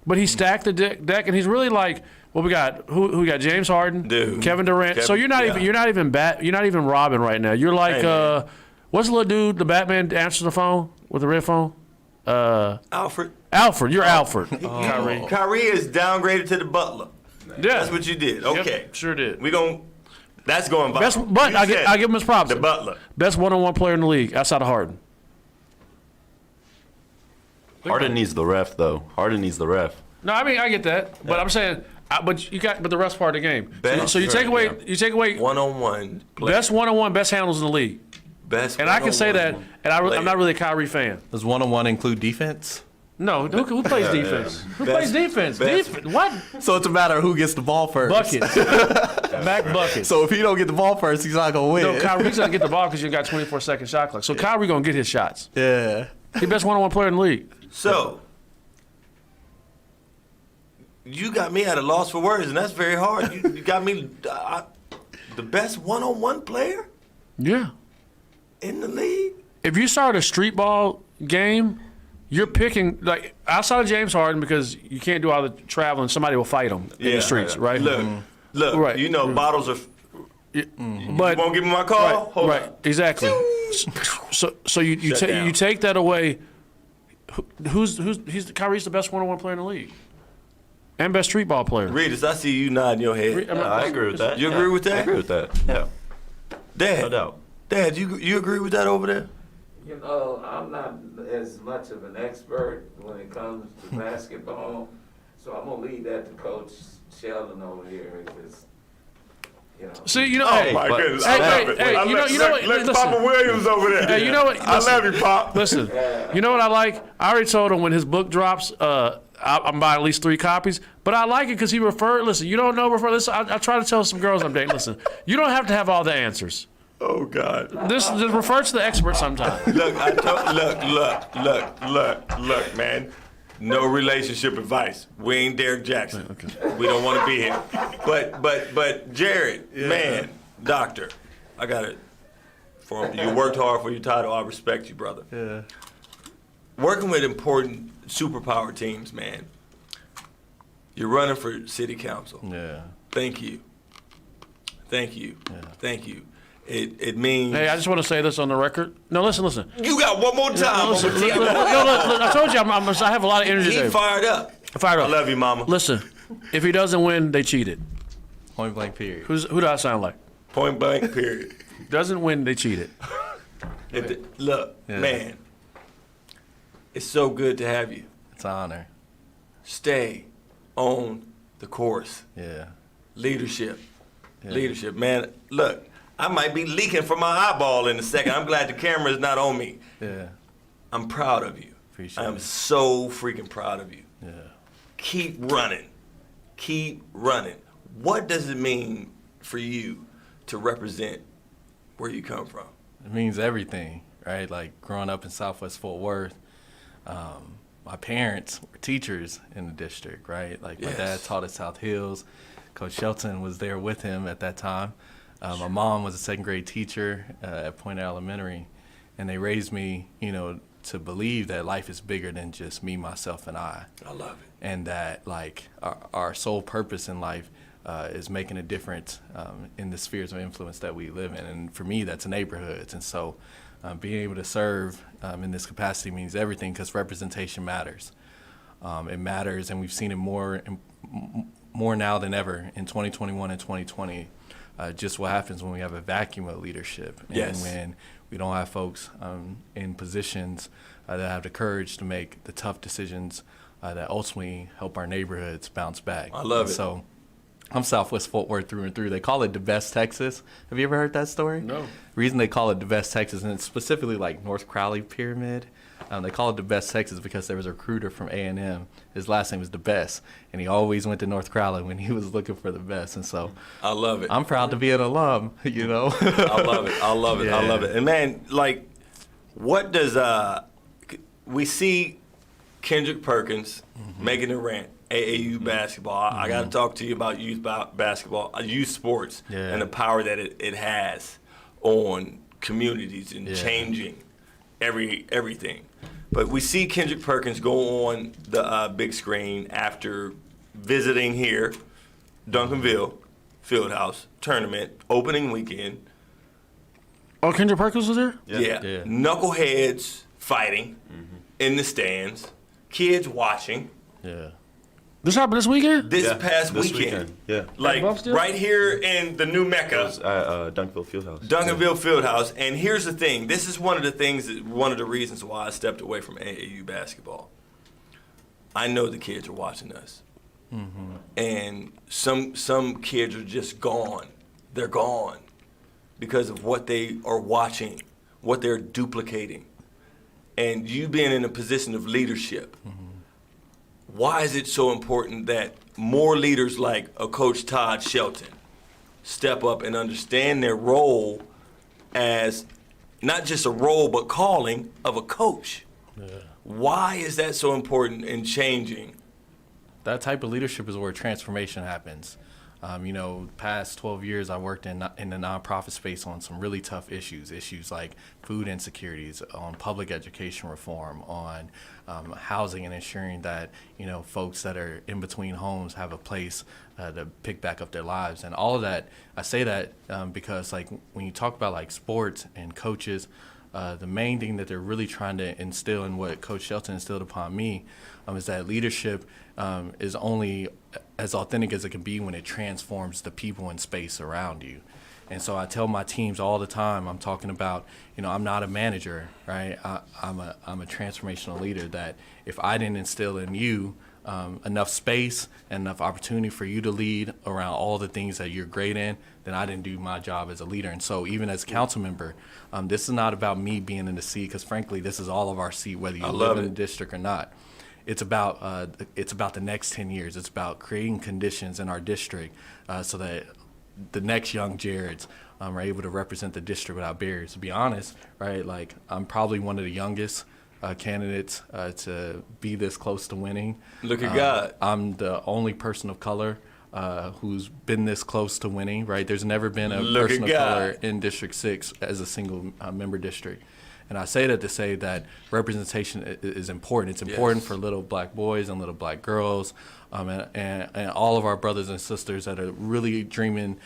But he stacked the deck, and he's really like, well, we got who we got? James Harden, Dude. Kevin Durant. So you're not even Robin right now. You're like, Hey, what's the little dude, the Batman answers the phone with the red phone? Alfred. You're Alfred. Kyrie. Kyrie is downgraded to the butler. Yeah. That's what you did. Yep, Okay. sure did. That's going viral. But You I said give him his props. The butler. Best one-on-one player in the league outside of Harden. Harden needs the ref, though. No, I mean I get that, but I'm saying, but the rest part of the game. So you take away One-on-one. best one-on-one, best handles in the league. Best. And I can say that, and I'm not really a Kyrie fan. Does one-on-one include defense? No, who plays defense? Who plays defense? What? So it's a matter of who gets the ball first. Bucket. Back bucket. So if he don't get the ball first, he's not gonna win. No, Kyrie's gonna get the ball because you got 24-second shot clock. So Kyrie gonna get his shots. Yeah. He's best one-on-one player in the league. So you got me at a loss for words, and that's very hard. You got me the best one-on-one player Yeah. in the league. If you start a street ball game, you're picking like outside of James Harden because you can't do all the traveling. Somebody will fight him in the streets, right? Look. Right. You know, bottles are. But you won't give me my call. Hold right. on. Exactly. So you take that away. Kyrie's the best one-on-one player in the league, and best street ball player. Regis, I see you nodding your head. I agree with that. You agree with that? I agree with that. Yeah. Dad, No doubt. Dad, you agree with that over there? You know, I'm not as much of an expert when it comes to basketball, so I'm gonna leave that to Coach Sheldon over here because, you know. See, you know, Oh my goodness, I love it. You know what? Let Listen. Papa Williams over there. Hey, you know what? I love you, Pop. Listen, you know what I like? I already told him when his book drops, I'm buying at least 3 copies. But I like it because he referred. Listen, you don't know Listen, I try to tell some girls I'm dating. Listen, you don't have to have all the answers. Oh God. Just refer to the expert sometimes. Look, look, man. No relationship advice. We ain't Derek Jackson. Okay. We don't want to be here. But Jared, man, doctor, I got it. You worked hard for your title. I respect you, brother. Yeah. Working with important superpower teams, man. You're running for city council. Yeah. Thank you. Thank you. Yeah. Thank you. It means. Hey, I just want to say this on the record. No, listen. You got one more time. Listen, I told you I have a lot of energy. He fired up. Fired up. I love you, Mama. Listen, if he doesn't win, they cheated. Point blank period. Who do I sound like? Point blank period. Doesn't win, they cheated. Look, man, it's so good to have you. It's an honor. Stay on the course. Yeah. Leadership. Yeah. Leadership, man. Look, I might be leaking from my eyeball in a second. I'm glad the camera is not on me. Yeah. I'm proud of you. Appreciate I'm it. so freaking proud of you. Yeah. Keep running. Keep running. What does it mean for you to represent where you come from? It means everything, right? Like growing up in Southwest Fort Worth, my parents were teachers in the district, right? Like my dad taught at South Hills. Coach Shelton was there with him at that time. My mom was a second grade teacher at Point Elementary, and they raised me, to believe that life is bigger than just me, myself, and I. I love it. And that like our sole purpose in life is making a difference in the spheres of influence that we live in. And for me, that's neighborhoods. And so being able to serve in this capacity means everything because representation matters. It matters, and we've seen it more now than ever in 2021 and 2020. Just what happens when we have a vacuum of leadership and when we don't have folks in positions that have the courage to make the tough decisions that ultimately help our neighborhoods bounce back. I love it. So I'm Southwest Fort Worth through and through. They call it the best Texas. Have you ever heard that story? No. The reason they call it the best Texas, and it's specifically like North Crowley Pyramid, they call it the best Texas because there was a recruiter from A&M. His last name was the best, and he always went to North Crowley when he was looking for the best. And so I love it. I'm proud to be an alum, I love it. I love it. Yeah. I love it. And man, like, what does we see Kendrick Perkins making a rant, AAU basketball. I got to talk to you about youth basketball, youth sports, and the power that it has on communities and changing everything. But we see Kendrick Perkins go on the big screen after visiting here, Duncanville Fieldhouse tournament, opening weekend. Oh, Kendrick Perkins was there? Yeah. Knuckleheads fighting in the stands, kids watching. Yeah. This happened this weekend? This past weekend. Yeah. Like right here in the new Mecca. It was Duncanville Fieldhouse. Duncanville Fieldhouse. And here's the thing. This is one of the reasons why I stepped away from AAU basketball. I know the kids are watching us. And some kids are just gone. They're gone because of what they are watching, what they're duplicating. And you being in a position of leadership, why is it so important that more leaders like a Coach Todd Shelton step up and understand their role as not just a role but calling of a coach? Why is that so important in changing? That type of leadership is where transformation happens. Past 12 years, I worked in the nonprofit space on some really tough issues like food insecurities, on public education reform, on housing and ensuring that, folks that are in between homes have a place to pick back up their lives. And all of that, I say that because like when you talk about like sports and coaches, the main thing that they're really trying to instill in what Coach Shelton instilled upon me is that leadership is only as authentic as it can be when it transforms the people and space around you. And so I tell my teams all the time, I'm talking about, I'm not a manager, right? I'm a transformational leader, that if I didn't instill in you enough space and enough opportunity for you to lead around all the things that you're great in, then I didn't do my job as a leader. And so even as a council member, this is not about me being in the seat, because frankly, this is all of our seat, whether you live in the district or not. It's about the next 10 years. It's about creating conditions in our district so that the next young Jareds are able to represent the district without barriers. To be honest, right, like I'm probably one of the youngest candidates to be this close to winning. Look at God. I'm the only person of color who's been this close to winning, right? There's never been a person of color in District 6 as a single member district. And I say that to say that representation is important. It's important for little black boys and little black girls, and all of our brothers and sisters that are really dreaming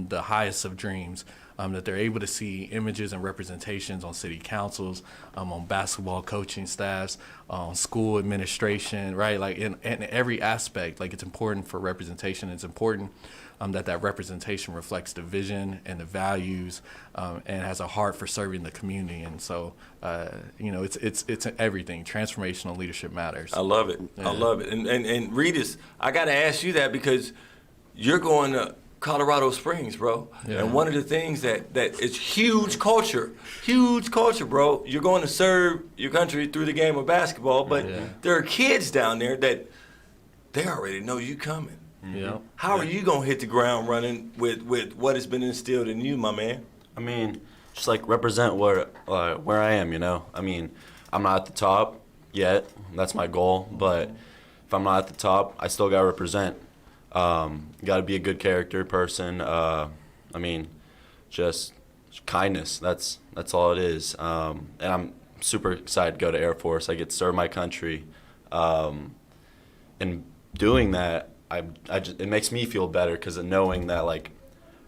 the highest of dreams, that they're able to see images and representations on city councils, on basketball coaching staffs, on school administration, right? Like in every aspect, like it's important for representation. It's important that representation reflects the vision and the values, and has a heart for serving the community. And so, it's everything. Transformational leadership matters. I love it. Yeah. I love it. And Regis, I got to ask you that because you're going to Colorado Springs, bro. Yeah. And one of the things that is huge culture, bro. You're going to serve your country through the game of basketball, but there are kids down there that they already know you coming. Yeah. How are you gonna hit the ground running with what has been instilled in you, my man? I mean, just like represent where I am, I mean, I'm not at the top yet. That's my goal. But if I'm not at the top, I still gotta represent. Got to be a good character person. I mean, just kindness. That's all it is. And I'm super excited to go to Air Force. I get to serve my country. And doing that, it makes me feel better because of knowing that like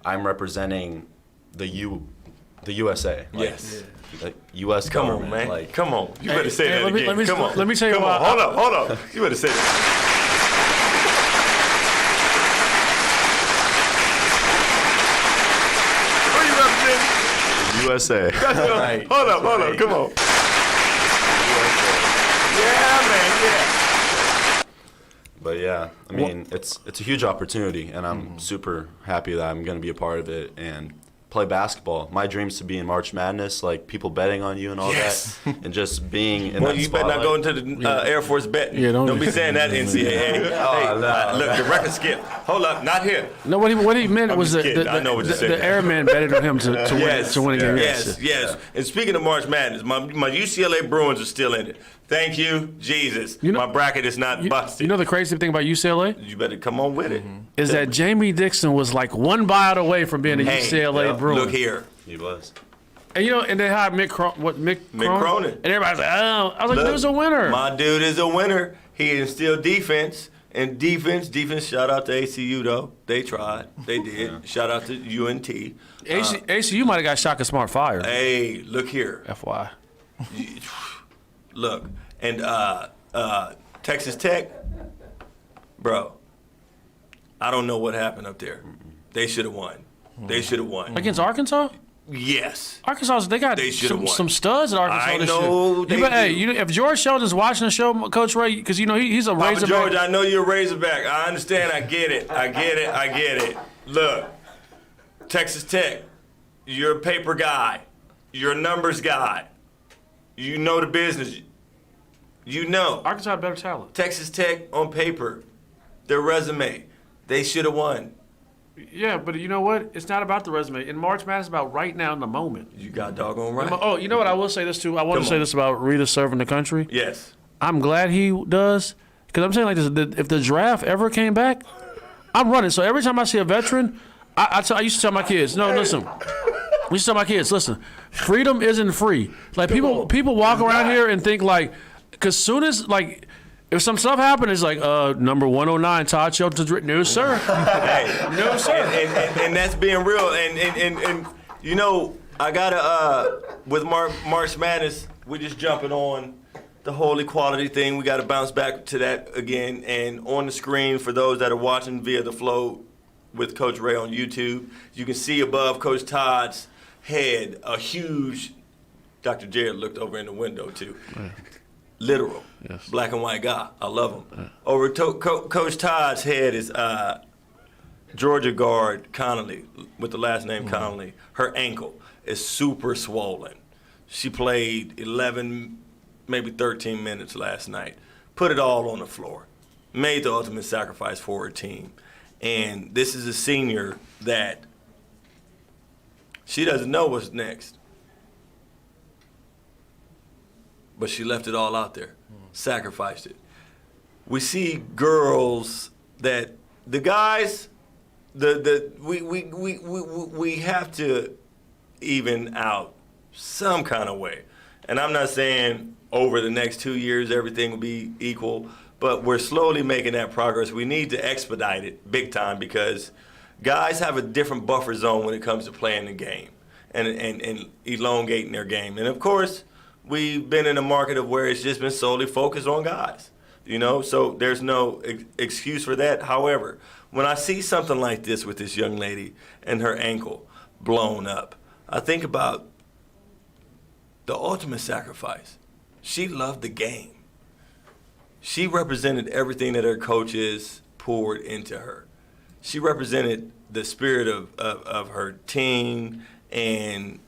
I'm representing the USA. Like, yes. The U.S. Come government. on, man. Like, come on. You better say that again. Come on. Let me tell you Come on. why. Hold up. You better say that. Who you representing? USA. Right. Hold up. Come on. Yeah, man. Yeah. But yeah, I mean, it's a huge opportunity, and I'm super happy that I'm going to be a part of it and play basketball. My dream's to be in March Madness, like people betting on you and all that, and just being in that you better not go into the Air Force bet. Yeah, don't be saying that, NCAA. Look, the record skip. Hold up, not here. No, what he meant was I know what you're saying. the airman betted on him to win a game. Yes. And speaking of March Madness, my UCLA Bruins are still in it. Thank you, Jesus. My bracket is not busted. You know the crazy thing about UCLA? You better come on with it. Is that Jamie Dixon was like one buyout away from being a UCLA Bruin. Look here. He was. And and they hired Mick Cronin. And everybody's like, oh. I was like, dude's a winner. My dude is a winner. He instilled defense. And defense, shout out to ACU, though. They tried. They did. Shout out to UNT. ACU might have got Shaka Smart fired. Hey, look here. FY. Look. And Texas Tech, bro, I don't know what happened up there. They should have won. They should have won. Against Arkansas? Yes. Arkansas, they got some studs at Arkansas this year. I know. If George Sheldon's watching the show, Coach Ray, because he's a Razorback. George, I know you're a Razorback. I understand. I get it. Look, Texas Tech, you're a paper guy. You're a numbers guy. You know the business. You know. Arkansas had better talent. Texas Tech, on paper, their resume, they should have won. Yeah, but you know what? It's not about the resume. In March Madness, it's about right now in the moment. You got doggone right. Oh, you know what? I will say this, too. I want to say this about Rita serving the country. Yes. I'm glad he does. Because I'm saying like this, if the draft ever came back, I'm running. So every time I see a veteran, I used to tell my kids, listen, freedom isn't free. Like people walk around here and think like, because soon as like, if some stuff happened, it's like number 109, Todd Shelton's written. No, sir. No, sir. And that's being real. And you know, I gotta with March Madness, we're just jumping on the whole equality thing. We gotta bounce back to that again. And on the screen for those that are watching via the Flow with Coach Ray on YouTube. You can see above Coach Todd's head a huge. Dr. Jared looked over in the window too. Literal, black and white guy. I love him. Over Coach Todd's head is Georgia guard Connolly with the last name Connolly. Her ankle is super swollen. She played 11, maybe 13 minutes last night. Put it all on the floor. Made the ultimate sacrifice for her team. And this is a senior that she doesn't know what's next. But she left it all out there, sacrificed it. We see girls that the guys, we have to even out some kind of way. And I'm not saying over the next 2 years everything will be equal, but we're slowly making that progress. We need to expedite it big time because guys have a different buffer zone when it comes to playing the game and elongating their game. And of course, we've been in a market of where it's just been solely focused on guys, so there's no excuse for that. However, when I see something like this with this young lady and her ankle blown up, I think about the ultimate sacrifice. She loved the game. She represented everything that her coaches poured into her. She represented the spirit of her team, and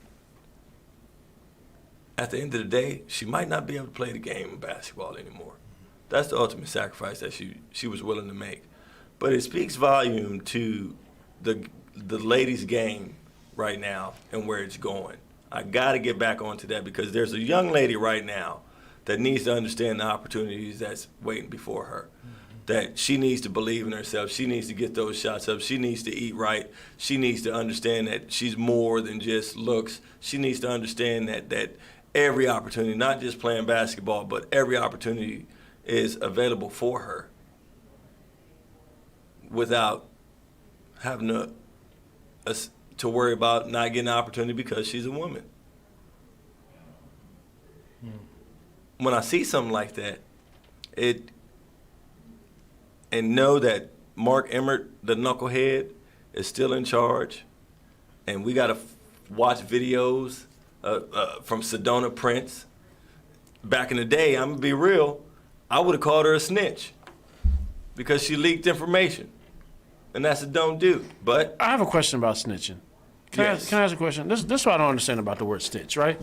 at the end of the day, she might not be able to play the game of basketball anymore. That's the ultimate sacrifice that she was willing to make. But it speaks volume to the ladies' game right now and where it's going. I got to get back onto that because there's a young lady right now that needs to understand the opportunities that's waiting before her. That she needs to believe in herself. She needs to get those shots up. She needs to eat right. She needs to understand that she's more than just looks. She needs to understand that every opportunity, not just playing basketball, but every opportunity is available for her without having to worry about not getting an opportunity because she's a woman. When I see something like that, and know that Mark Emmert, the knucklehead, is still in charge, and we got to watch videos from Sedona Prince. Back in the day, I'm going to be real, I would have called her a snitch because she leaked information, and that's a don't do. But I have a question about snitching. Can I ask a question? This is what I don't understand about the word snitch, right?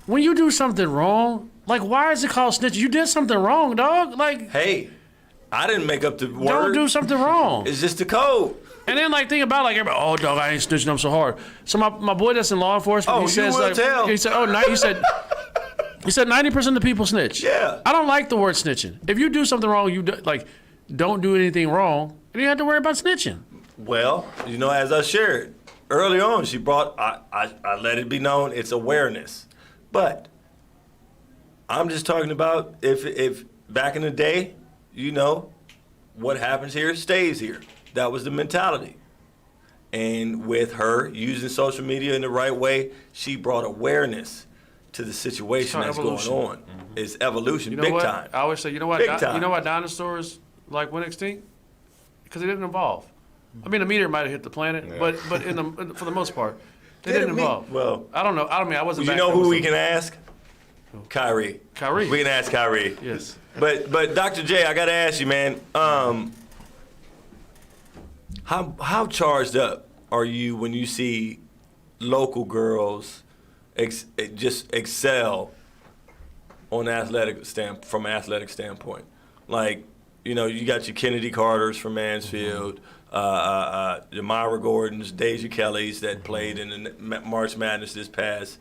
When you do something wrong, like, why is it called snitch? You did something wrong, dog. Like, hey, I didn't make up the word. Don't do something wrong. It's just the code. And then, like, think about, like, everybody, oh, dog, I ain't snitching up so hard. So my boy that's in law enforcement, he says, like, tell. he said, he said 90% of the people snitch. Yeah. I don't like the word snitching. If you do something wrong, don't do anything wrong, and you have to worry about snitching. Well, as I shared early on, she brought, I let it be known, it's awareness. But I'm just talking about if back in the day, what happens here stays here. That was the mentality. And with her using social media in the right way, she brought awareness to the situation that's evolution. Going on. Mm-hmm. It's evolution, big time. I always say, you know why dinosaurs went extinct? Because they didn't evolve. I mean, a meteor might have hit the planet, but for the most part, they didn't evolve. Well, I don't know. I wasn't. You know who we can ask? Kyrie. We can ask Kyrie. Yes. But Dr. J, I gotta ask you, man. How charged up are you when you see local girls just excel on from an athletic standpoint? Like, you got your Kennedy Carters from Mansfield, Jamira Gordons, Deja Kellys that played in the March Madness this past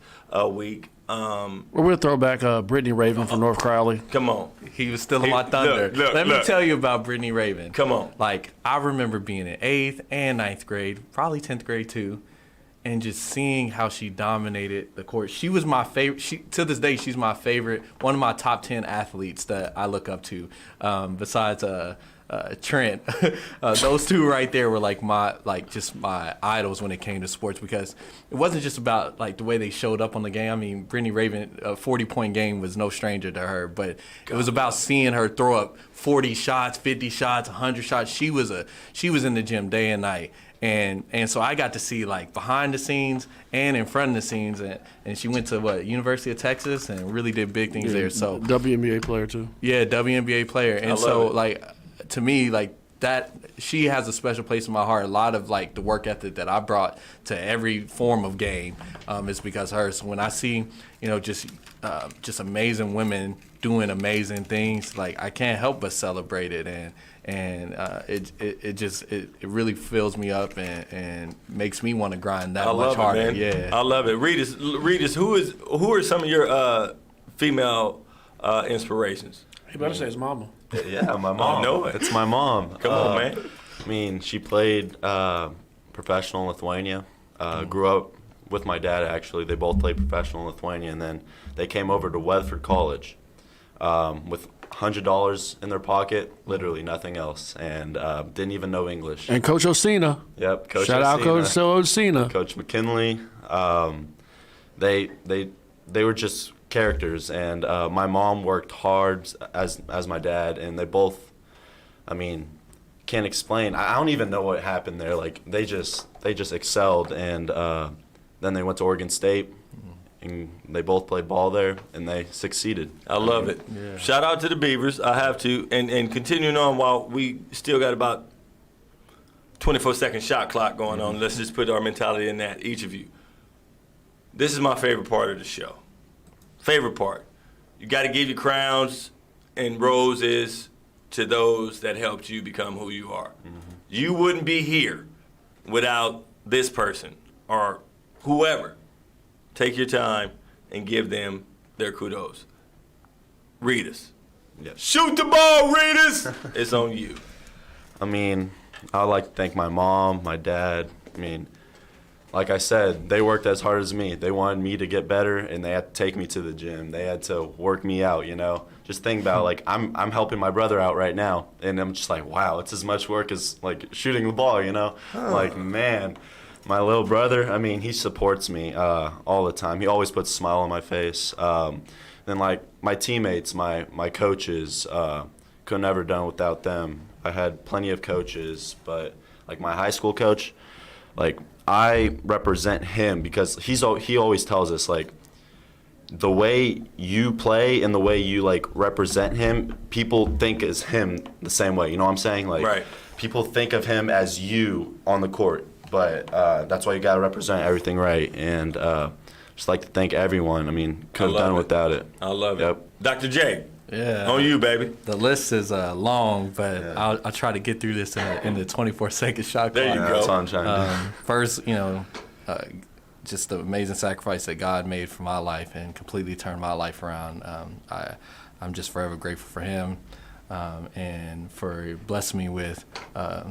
week. We'll throw back Brittany Raven from North Crowley. Come on. He was still on my thunder. Let me tell you about Brittany Raven. Come on. Like, I remember being in 8th and 9th grade, probably 10th grade too, and just seeing how she dominated the court. She was my favorite. To this day, she's my favorite, one of my top 10 athletes that I look up to, besides Trent. Those two right there were like my idols when it came to sports, because it wasn't just about like the way they showed up on the game. I mean, Brittany Raven, a 40-point game was no stranger to her, but it was about seeing her throw up 40 shots, 50 shots, 100 shots. She was in the gym day and night. And so I got to see like behind the scenes and in front of the scenes, and she went to University of Texas and really did big things there. So WNBA player too. Yeah, WNBA player. And so like to me, like that, she has a special place in my heart. A lot of like the work ethic that I brought to every form of game is because of her. So when I see just amazing women doing amazing things, like I can't help but celebrate it, and it really fills me up and makes me want to grind that much harder. Man. Yeah, I love it. Regis, who are some of your female inspirations? He better say his mama. Yeah, my mom. I know it. It's my mom. Come on, man. I mean, she played professional in Lithuania. Grew up with my dad, actually. They both played professional in Lithuania, and then they came over to Weatherford College with $100 in their pocket, literally nothing else, and didn't even know English. And Coach Osina. Yep, Coach Shout out Coach Osina. Coach McKinley. They were just characters, and my mom worked hard as my dad, and they both, I mean, can't explain. I don't even know what happened there. Like they just excelled, and then they went to Oregon State, and they both played ball there, and they succeeded. I love it. Yeah. Shout out to the Beavers. I have to, and continuing on while we still got about 24-second shot clock going on. Let's just put our mentality in that, each of you. This is my favorite part of the show. Favorite part. You got to give your crowns and roses to those that helped you become who you are. Mm-hmm. You wouldn't be here without this person or whoever. Take your time and give them their kudos. Readers. Yes. Shoot the ball, Readers! It's on you. I mean, I'd like to thank my mom, my dad. I mean, like I said, they worked as hard as me. They wanted me to get better, and they had to take me to the gym. They had to work me out, Just think about, like, I'm helping my brother out right now, and I'm just like, wow, it's as much work as, like, shooting the ball, Like, man, my little brother, I mean, he supports me all the time. He always puts a smile on my face. Then, like, my teammates, my coaches, couldn't ever done without them. I had plenty of coaches, but, like, my high school coach, like, I represent him because he always tells us, like, the way you play and the way you, like, represent him, people think is him the same way. You know what I'm saying? Like, right. People think of him as you on the court, but that's why you got to represent everything right. And just like to thank everyone. I mean, could have done without it. I love it. Yep. Dr. J. Yeah. On you, baby. The list is long, but I'll try to get through this in the 24-second shot clock. There you go. That's all I'm trying to do. First, just the amazing sacrifice that God made for my life and completely turned my life around. I'm just forever grateful for him and for blessing me with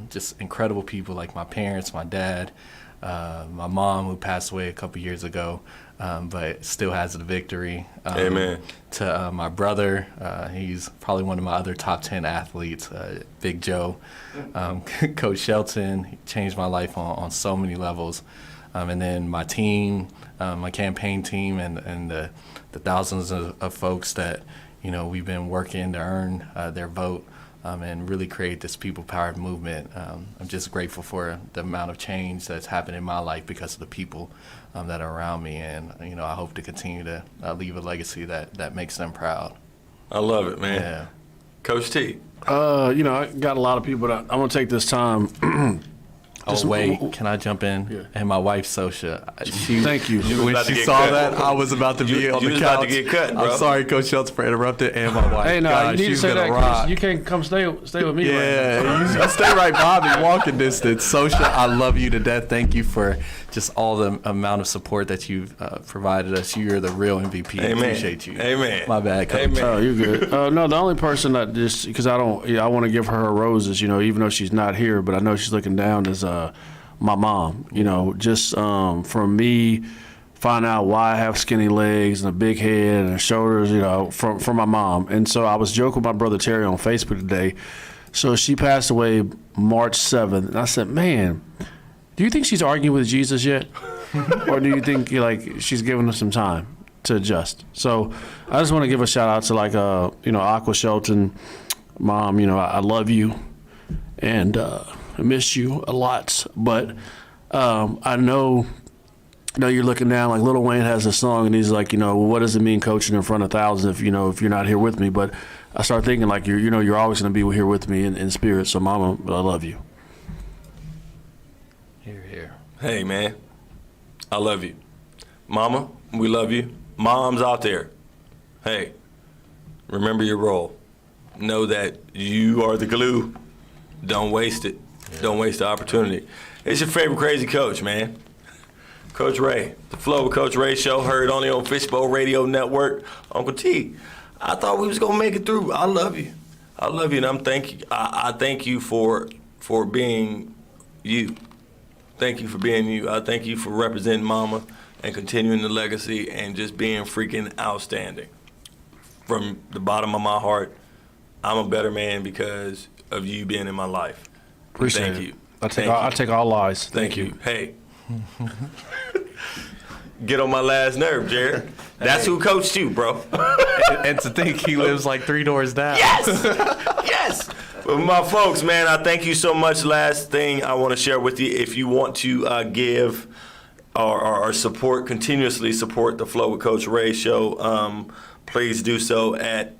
just incredible people like my parents, my dad, my mom who passed away a couple years ago, but still has the victory. Amen. To my brother, he's probably one of my other top 10 athletes, Big Joe. Coach Shelton, he changed my life on so many levels. And then my team, my campaign team, and the thousands of folks that, we've been working to earn their vote and really create this people-powered movement. I'm just grateful for the amount of change that's happened in my life because of the people that are around me. And, I hope to continue to leave a legacy that makes them proud. I love it, man. Yeah. Coach T. I got a lot of people, but I'm going to take this time. Oh, wait, can I jump in? Yeah. And my wife, Sosha, thank you. When she saw that, I was about to be on the couch. About to get cut, bro. I'm sorry, Coach Shelton, for interrupting, and my wife. Hey, no, God, you need to say that because you can't come stay with me. Yeah, you stay right by me, walking distance. Sosha, I love you to death. Thank you for just all the amount of support that you've provided us. You're the real MVP. Amen. Appreciate you. Amen. My bad, Coach. Amen. Oh, you're good. No, the only person that just because I want to give her roses, even though she's not here, but I know she's looking down is my mom. Just from me finding out why I have skinny legs and a big head and shoulders, from my mom. And so I was joking with my brother Terry on Facebook today So she passed away March 7th. And I said, man, do you think she's arguing with Jesus yet? Or do you think she's giving us some time to adjust? So I just want to give a shout out to Aqua Shelton, Mom, I love you and I miss you a lot. But I know you're looking down, like Lil Wayne has a song and he's like, what does it mean coaching in front of thousands if you're not here with me? But I start thinking like you're always going to be here with me in spirit. So Mama, I love you. Here. Hey man, I love you. Mama, we love you. Moms out there, hey, remember your role. Know that you are the glue. Don't waste it. Yeah. Don't waste the opportunity. It's your favorite crazy coach, man. Coach Ray, the Flow with Coach Ray show, heard only on Fishbowl Radio Network. Uncle T, I thought we was gonna make it through. I love you. I love you, and I thank you for being you. Thank you for being you. I thank you for representing Mama and continuing the legacy and just being freaking outstanding. From the bottom of my heart, I'm a better man because of you being in my life. Appreciate Thank it. you. I take all lies. Thank you. Hey. Get on my last nerve, Jared. That's who coached you, bro. and to think he lives like 3 doors down. Yes! Yes! Well, my folks, man, I thank you so much. Last thing I want to share with you, if you want to give or continuously support the Flow with Coach Ray show, please do so at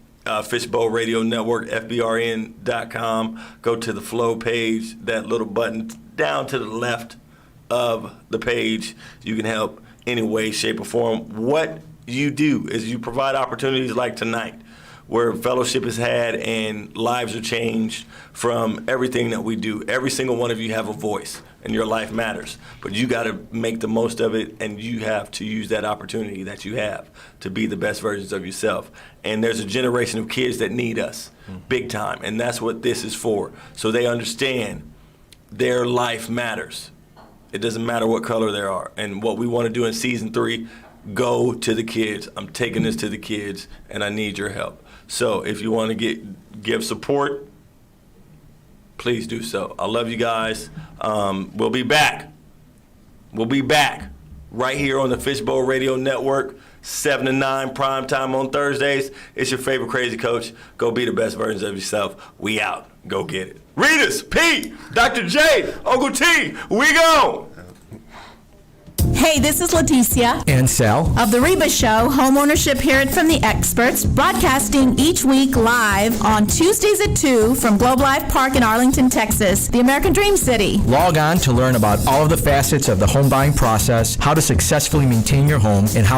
Fishbowl Radio Network, FBRN.com. Go to the Flow page, that little button down to the left of the page. You can help any way, shape, or form. What you do is you provide opportunities like tonight where fellowship is had and lives are changed from everything that we do. Every single one of you have a voice and your life matters, but you got to make the most of it, and you have to use that opportunity that you have to be the best versions of yourself. And there's a generation of kids that need us big time, and that's what this is for. So they understand their life matters. It doesn't matter what color they are. And what we want to do in season 3, go to the kids. I'm taking this to the kids, and I need your help. So if you want to give support, please do so. I love you guys. We'll be back. We'll be back right here on the Fishbowl Radio Network, 7 to 9 prime time on Thursdays. It's your favorite crazy coach. Go be the best versions of yourself. We out. Go get it. Readers, P, Dr. J, Uncle T, we go. Hey, this is Leticia And Sal of The Reba Show, homeownership Hear It From the Experts, broadcasting each week live on Tuesdays at 2 from Globe Life Park in Arlington, Texas, the American Dream City. Log on to learn about all of the facets of the home buying process, how to successfully maintain your home, and how